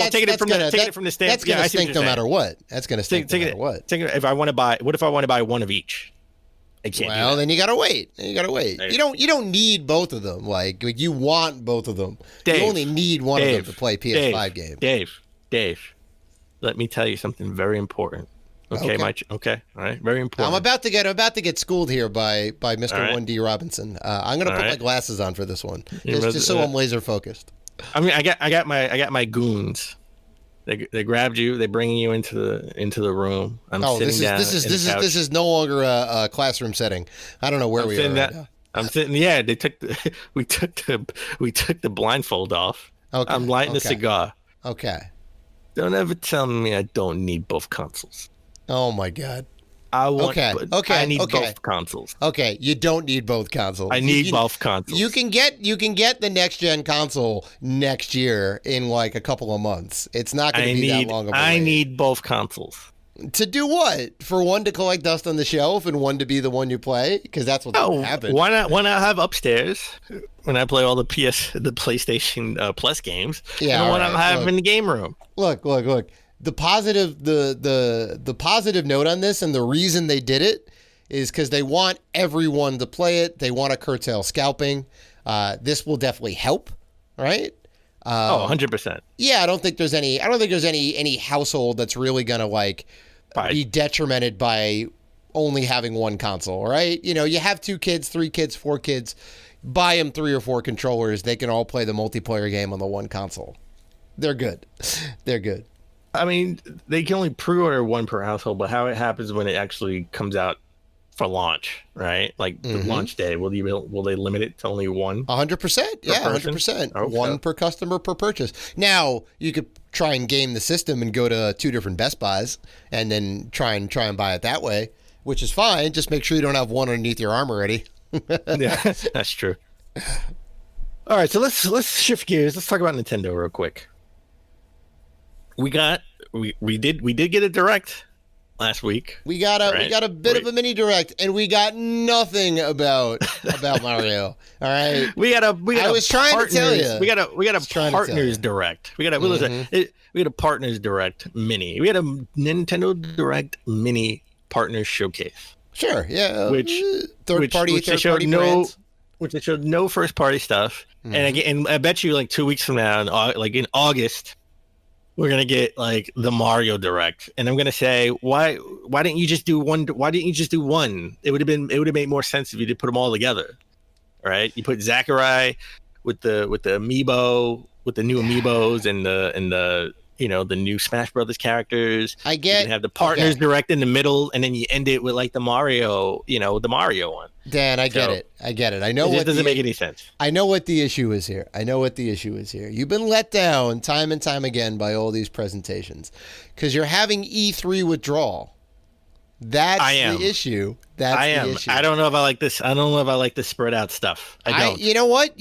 C: taking it from the standpoint.
B: That's going to stink no matter what. That's going to stink no matter what.
C: If I want to buy, what if I want to buy one of each? I can't.
B: Well, then you got to wait. You don't need both of them. Like you want both of them.
C: Dave,
B: you only need one of them to play PS5 game.
C: Dave. Let me tell you something very important. Okay. All right, very important.
B: I'm about to get schooled here by Mr.
C: Right.
B: 1D Robinson. I'm gonna put my glasses on for this one, just so I'm laser focused.
C: I mean, I got my goons. They grabbed you. They bring you into the room. This is no longer a classroom setting. I don't know where we are right now. I'm sitting. Yeah, we took the blindfold off.
B: Okay.
C: I'm lighting a cigar.
B: Okay.
C: Don't ever tell me I don't need both consoles.
B: Oh my God.
C: I need both consoles.
B: Okay, you don't need both consoles.
C: I need both consoles.
B: You can get the next gen console next year in like a couple of months. It's not going to be that long of a wait.
C: I need both consoles.
B: To do what? For one to collect dust on the shelf and one to be the one you play? Because that's what's going to happen.
C: Why not have upstairs when I play all the PlayStation Plus games?
B: Yeah,
C: and why not have in the game room?
B: Look. The positive note on this, and the reason they did it, is because they want everyone to play it. They want to curtail scalping. This will definitely help, right?
C: 100%.
B: Yeah, I don't think there's any household that's really gonna be detrimented by only having one console, right? You have 2 kids, 3 kids, 4 kids, buy them 3 or 4 controllers. They can all play the multiplayer game on the one console. They're good. They're good.
C: I mean, they can only pre-order one per household, but how it happens when it actually comes out for launch, right? Like the launch day, will they limit it to only one?
B: 100%. Yeah, 100%.
C: Okay.
B: One per customer per purchase. Now, you could try and game the system and go to 2 different Best Buys and then try and buy it that way, which is fine. Just make sure you don't have one underneath your arm already.
C: Yeah, that's true. All right, so let's shift gears. Let's talk about Nintendo real quick. We did get a direct last week.
B: We got a bit of a mini direct, and we got nothing about Mario. All right.
C: I
B: was trying to tell you.
C: We got a partners direct. We got a partners direct mini. We had a Nintendo Direct mini partners showcase.
B: Sure. Yeah.
C: Which they showed no first party stuff. And I bet you like 2 weeks from now, like in August, we're gonna get like the Mario Direct, and I'm gonna say, why didn't you just do one? Why didn't you just do one? It would have made more sense if you did put them all together, right? You put Sakurai with the amiibo, with the new amiibos and the the new Smash Brothers characters.
B: I
C: You
B: get.
C: can have the partners
B: okay.
C: direct in the middle, and then you end it with like the Mario one.
B: Dan, I get
C: So,
B: it. I get it. I know
C: It
B: what
C: just doesn't make any sense.
B: I know what the issue is here. You've been let down time and time again by all these presentations because you're having E3 withdrawal. That's the issue.
C: I am. I don't know if I like this. I don't know if I like this spread out stuff. I don't.
B: You know what?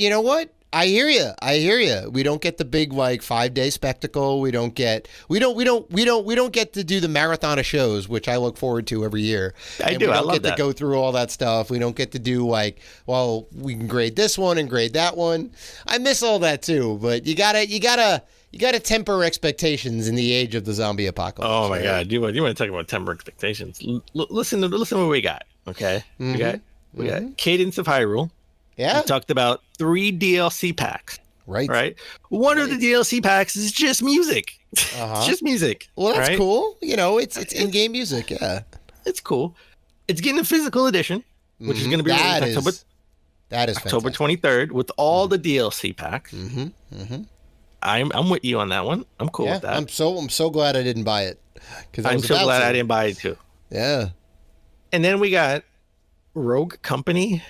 B: I hear you. We don't get the big 5-day spectacle. We don't get to do the marathon of shows, which I look forward to every year.
C: I do.
B: We
C: I
B: don't
C: love
B: get
C: that.
B: to go through all that stuff. We don't get to do we can grade this one and grade that one. I miss all that too. But you gotta temper expectations in the age of the zombie apocalypse.
C: Oh my God! You want to talk about temper expectations? Listen to what we got. Okay, we got Cadence of Hyrule.
B: Yeah.
C: We talked about 3 DLC packs.
B: Right.
C: Right. One of the DLC packs is just music.
B: Uh-huh.
C: It's just music.
B: Well, that's
C: right?
B: cool. it's in-game music. Yeah.
C: It's cool. It's getting a physical edition, which is going to be released
B: that is
C: October
B: fantastic.
C: 23rd with all the DLC packs.
B: Mm-hmm.
C: I'm with you on that one. I'm cool with that.
B: I'm so glad I didn't buy it because
C: I'm so glad I didn't buy it too.
B: Yeah.
C: And then we got Rogue Company,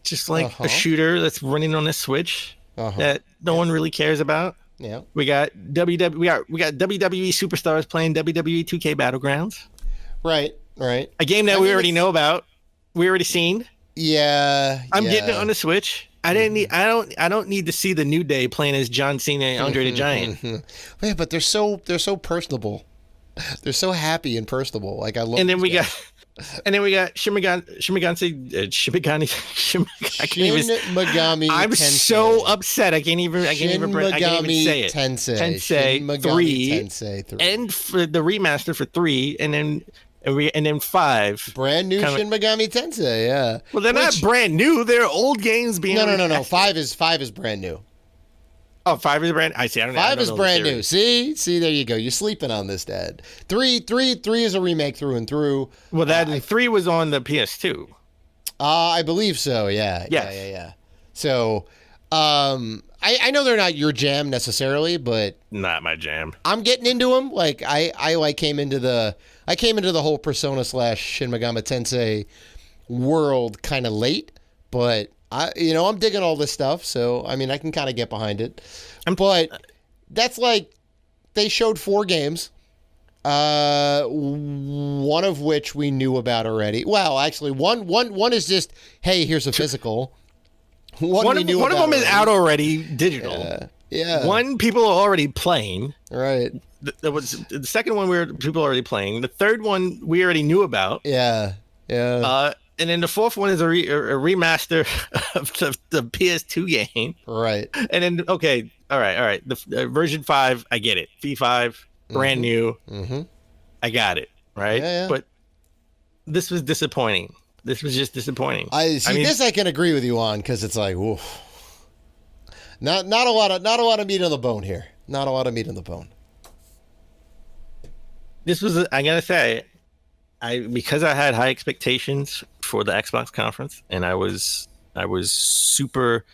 C: just like a shooter that's running on a Switch that no one really cares about.
B: Yeah.
C: We got WWE. We got WWE superstars playing WWE 2K Battlegrounds.
B: Right.
C: A game that we already know about. We already seen.
B: Yeah.
C: I'm getting it on the Switch. I don't need to see the New Day playing as John Cena and Andre the Giant.
B: Yeah, but they're so personable. They're so happy and personable. Like I love.
C: And then we
B: guys.
C: got. And then we got Shimigami. I can't even.
B: Shin Megami
C: I'm
B: Tensei.
C: so upset. I can't even say it.
B: Tensei.
C: Tensei
B: Shin Megami
C: 3,
B: Tensei 3.
C: and for the remaster for 3, and then 5.
B: Brand new Shin Megami Tensei. Yeah.
C: Well, they're not brand new. They're old games being.
B: No. 5 is brand new.
C: Oh, 5 is brand. I see. I don't know.
B: 5 is brand new. See, there you go. You're sleeping on this, Dad. 3 is a remake through and through.
C: Well, 3 was on the PS2.
B: I believe so. Yeah.
C: Yes.
B: Yeah. So, I know they're not your jam necessarily, but
C: Not my jam.
B: I'm getting into them. Like I came into the whole Persona / Shin Megami Tensei world kind of late, but I'm digging all this stuff, so I mean I can kind of get behind it. But that's like they showed 4 games, one of which we knew about already. Well, actually, one is just here's a physical. One of them is out already,
C: digital.
B: Yeah.
C: One people are already playing.
B: Right.
C: There was the second one people are already playing. The third one we already knew about.
B: Yeah.
C: And then the fourth one is a remaster of the PS2 game.
B: Right.
C: And then all right. The version 5, I get it. V5, brand new.
B: Mm-hmm.
C: I got it. Right.
B: Yeah.
C: But this was disappointing. This was just disappointing.
B: This I can agree with you on because it's like, oof. Not a lot of meat on the bone here. Not a lot of meat on the bone.
C: This was, I gotta say, because I had high expectations for the Xbox conference, and I was super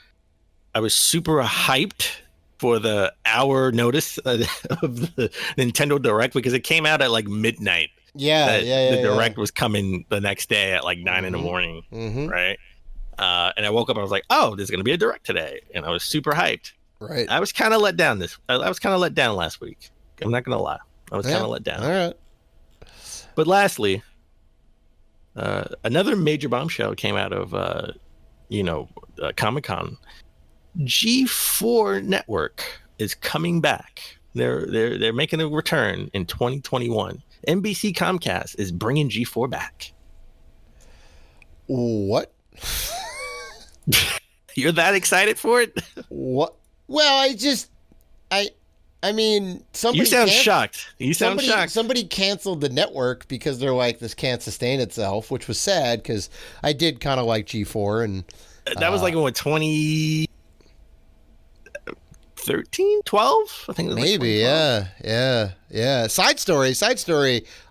C: hyped for the hour notice of the Nintendo Direct because it came out at like midnight.
B: Yeah.
C: The Direct was coming the next day at like 9 in the morning, right? And I woke up and I was like, "Oh, there's gonna be a Direct today," and I was super hyped.
B: Right.
C: I was kind of let down last week. I'm not gonna lie. I was kind of let down.
B: All right.
C: But lastly, another major bombshell came out of Comic-Con. G4 Network is coming back. They're making a return in 2021. NBC Comcast is bringing G4 back.
B: What?
C: You're that excited for it?
B: What? Well, I mean, somebody.
C: You sound shocked. Shocked.
B: Somebody canceled the network because they're like, this can't sustain itself, which was sad because I did kind of like G4 and
C: that was like in 2013, 12? I think it was
B: maybe.
C: Like
B: Yeah. Side story.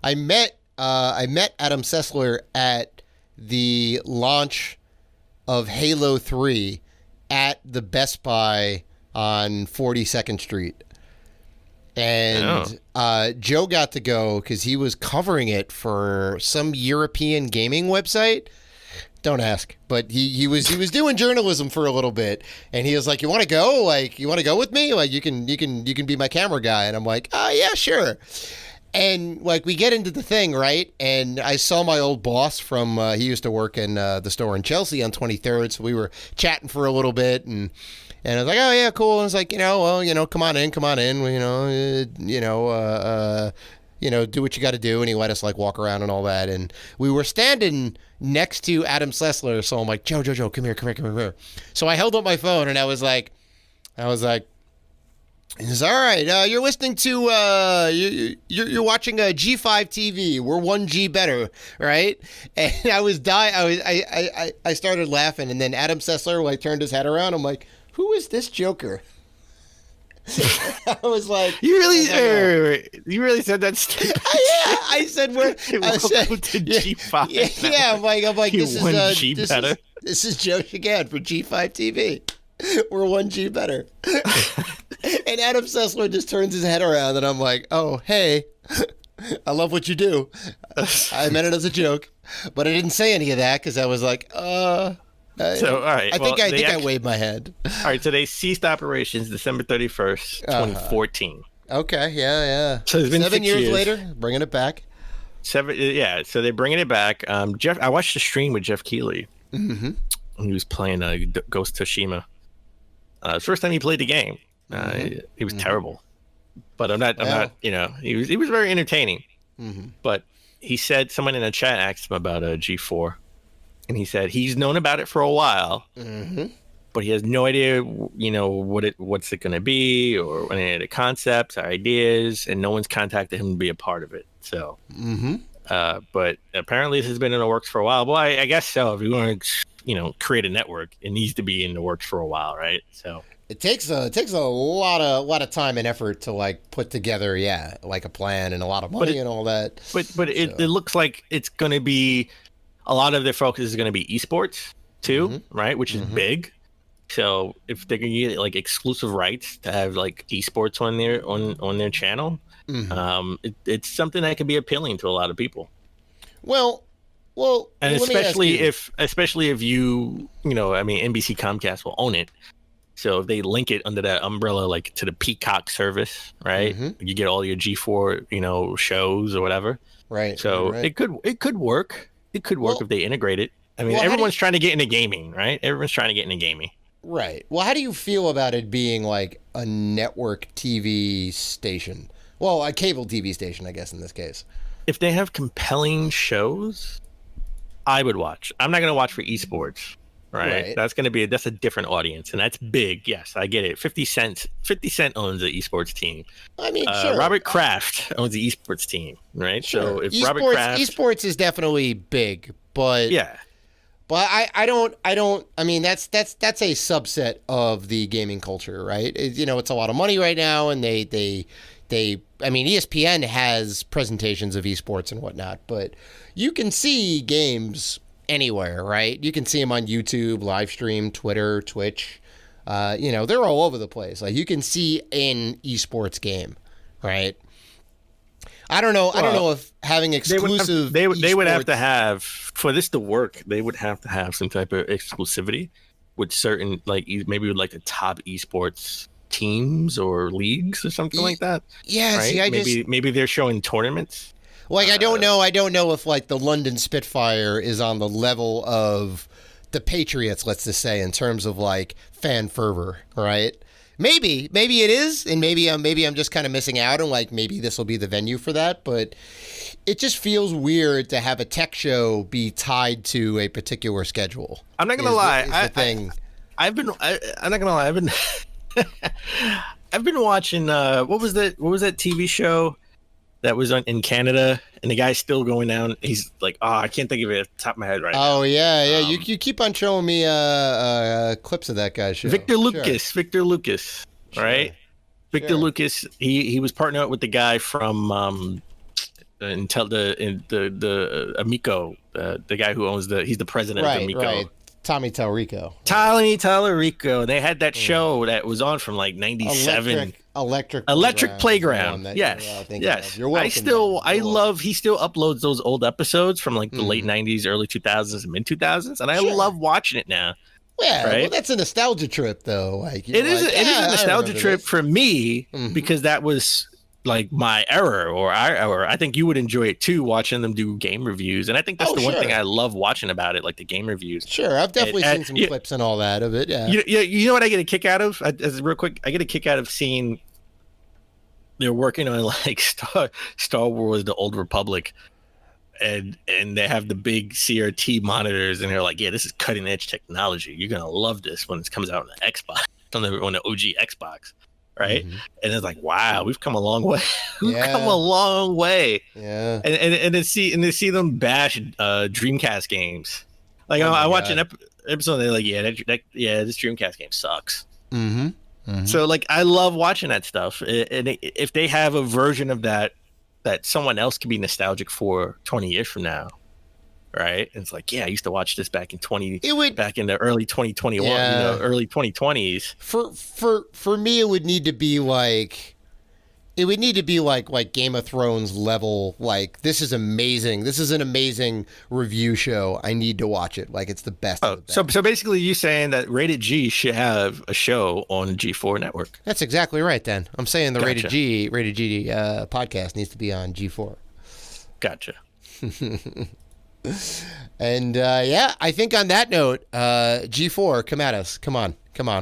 B: I met Adam Sessler at the launch of Halo 3 at the Best Buy on 42nd Street. And Joe got to go because he was covering it for some European gaming website. Don't ask, but he was doing journalism for a little bit, and he was like, "You want to go? Like, you want to go with me? Like, you can be my camera guy." And I'm like, "Oh yeah, sure." And like we get into the thing, right? And I saw my old boss from he used to work in the store in Chelsea on 23rd, so we were chatting for a little bit, and I was like, "Oh yeah, cool." And I was like, come on in, do what you got to do. And he let us like walk around and all that. And we were standing next to Adam Sessler. So I'm like, Joe, come here. So I held up my phone and I was like, it's all right. You're listening to, you're watching G4TV. We're 1G better, right? And I was dying. I started laughing. And then Adam Sessler like turned his head around. I'm like, who is this joker? I was like,
C: you really said that statement?
B: Yeah, I said we're. I said
C: to G5.
B: Yeah, I'm like this
C: better.
B: This is Joe Shagan for G4TV. We're 1G better. And Adam Sessler just turns his head around, and I'm like, oh hey, I love what you do. I meant it as a joke, but I didn't say any of that because I was like,
C: So, all right.
B: I think I waved my hand.
C: All right. So they ceased operations December 31st, 2014.
B: Okay. Yeah.
C: So it's been
B: 7
C: 6
B: years later, bringing it back.
C: 7. Yeah. So they're bringing it back. Jeff, I watched the stream with Jeff Keighley.
B: Mm-hmm.
C: He was playing Ghost Tsushima. First time he played the game. He was terrible, but I'm not. He was very entertaining.
B: Mm-hmm.
C: But he said someone in the chat asked him about G4. And he said he's known about it for a while, but he has no idea, what's it going to be or any of the concepts or ideas, and no one's contacted him to be a part of it. So, but apparently this has been in the works for a while. Well, I guess so. If you want to, create a network, it needs to be in the works for a while, right? So
B: it takes a lot of time and effort to like put together, like a plan and a lot of money and all that.
C: But it looks like it's going to be. A lot of their focus is going to be esports too, right? Which is big. So if they're going to get like exclusive rights to have like esports on their channel, it's something that can be appealing to a lot of people. Well,
B: let
C: and
B: me ask you.
C: especially if NBC Comcast will own it. So if they link it under that umbrella, like to the Peacock service, right? You get all your G4, shows or whatever.
B: Right.
C: So
B: right.
C: it could work. It could work if they integrate it. I mean, everyone's trying to get into gaming, right? Everyone's trying to get into gaming.
B: Right. Well, how do you feel about it being like a network TV station? Well, a cable TV station, I guess, in this case.
C: If they have compelling shows, I would watch. I'm not going to watch for esports, right? That's a different audience, and that's big. Yes, I get it. 50 Cent owns the esports team. I mean, sure. Robert Kraft owns the esports team, right?
B: Sure.
C: So if Robert Kraft,
B: esports is definitely big, but I mean, that's a subset of the gaming culture, right? It's a lot of money right now, and they ESPN has presentations of esports and whatnot, but you can see games anywhere, right? You can see them on YouTube, live stream, Twitter, Twitch. They're all over the place. Like you can see an esports game, right? I don't know. I don't know if having exclusive
C: they would have to have for this to work. They would have to have some type of exclusivity with certain maybe with like the top esports teams or leagues or something like that.
B: Yeah,
C: right? See, maybe they're showing tournaments.
B: Like I don't know if like the London Spitfire is on the level of the Patriots, let's just say, in terms of like fan fervor, right? Maybe it is, and maybe I'm just kind of missing out, and like maybe this will be the venue for that. But it just feels weird to have a tech show be tied to a particular schedule.
C: I'm not gonna lie. I've been I've been watching. What was that TV show that was in Canada, and the guy's still going down. He's like, I can't think of it at the top of my head right now.
B: Oh, yeah. You keep on showing me clips of that guy's show.
C: Victor Lucas, right? Victor Lucas, he was partnered up with the guy from the Amico, the guy who owns he's the president of Amico. Right.
B: Tommy Tallarico.
C: Tallarico. They had that show that was on from like 97.
B: Electric
C: Playground. Yes. Yes.
B: You're welcome.
C: He still uploads those old episodes from like the late 90s, early 2000s, and mid 2000s. And I love watching it now.
B: Yeah.
C: Right?
B: Well, that's a nostalgia trip, though. Like,
C: it is a nostalgia trip for me because that was like my era or our era. I think you would enjoy it too, watching them do game reviews. And I think that's one thing I love watching about it, like the game reviews.
B: Sure. I've definitely seen some clips and all that of it. Yeah.
C: You know what I get a kick out of? Real quick, I get a kick out of seeing they're working on like Star Wars: The Old Republic, and they have the big CRT monitors, and they're like, "Yeah, this is cutting edge technology. You're gonna love this when it comes out on the Xbox, on the OG Xbox." Right. And it's like, wow, we've come a long way. We've come a long way.
B: Yeah.
C: And to see them bash Dreamcast games. Like I watch an episode and they're like, this Dreamcast game sucks. So like I love watching that stuff. And if they have a version of that someone else can be nostalgic for 20 years from now. Right. And it's like, I used to watch this back in back in the early 2021, early 2020s.
B: For me, it would need to be like Game of Thrones level. Like, this is amazing. This is an amazing review show. I need to watch it. Like, it's the best.
C: So basically you saying that Rated G should have a show on the G4 network.
B: That's exactly right, Dan. I'm saying the Rated G podcast needs to be on G4.
C: Gotcha.
B: And I think on that note, G4, come at us. Come on,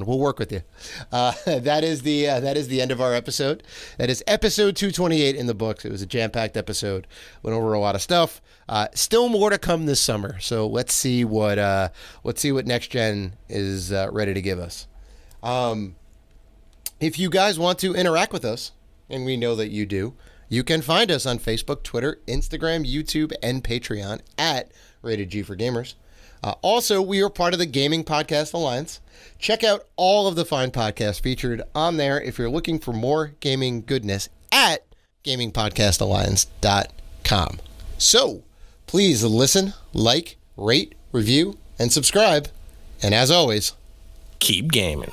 B: we'll work with you. That is the end of our episode. That is episode 228 in the books. It was a jam-packed episode. Went over a lot of stuff. Still more to come this summer. So let's see what next gen is ready to give us. If you guys want to interact with us, and we know that you do, you can find us on Facebook, Twitter, Instagram, YouTube, and Patreon at Rated G for Gamers. Also, we are part of the Gaming Podcast Alliance. Check out all of the fine podcasts featured on there if you're looking for more gaming goodness at gamingpodcastalliance.com. So, please listen, like, rate, review, and subscribe. And as always,
C: keep gaming.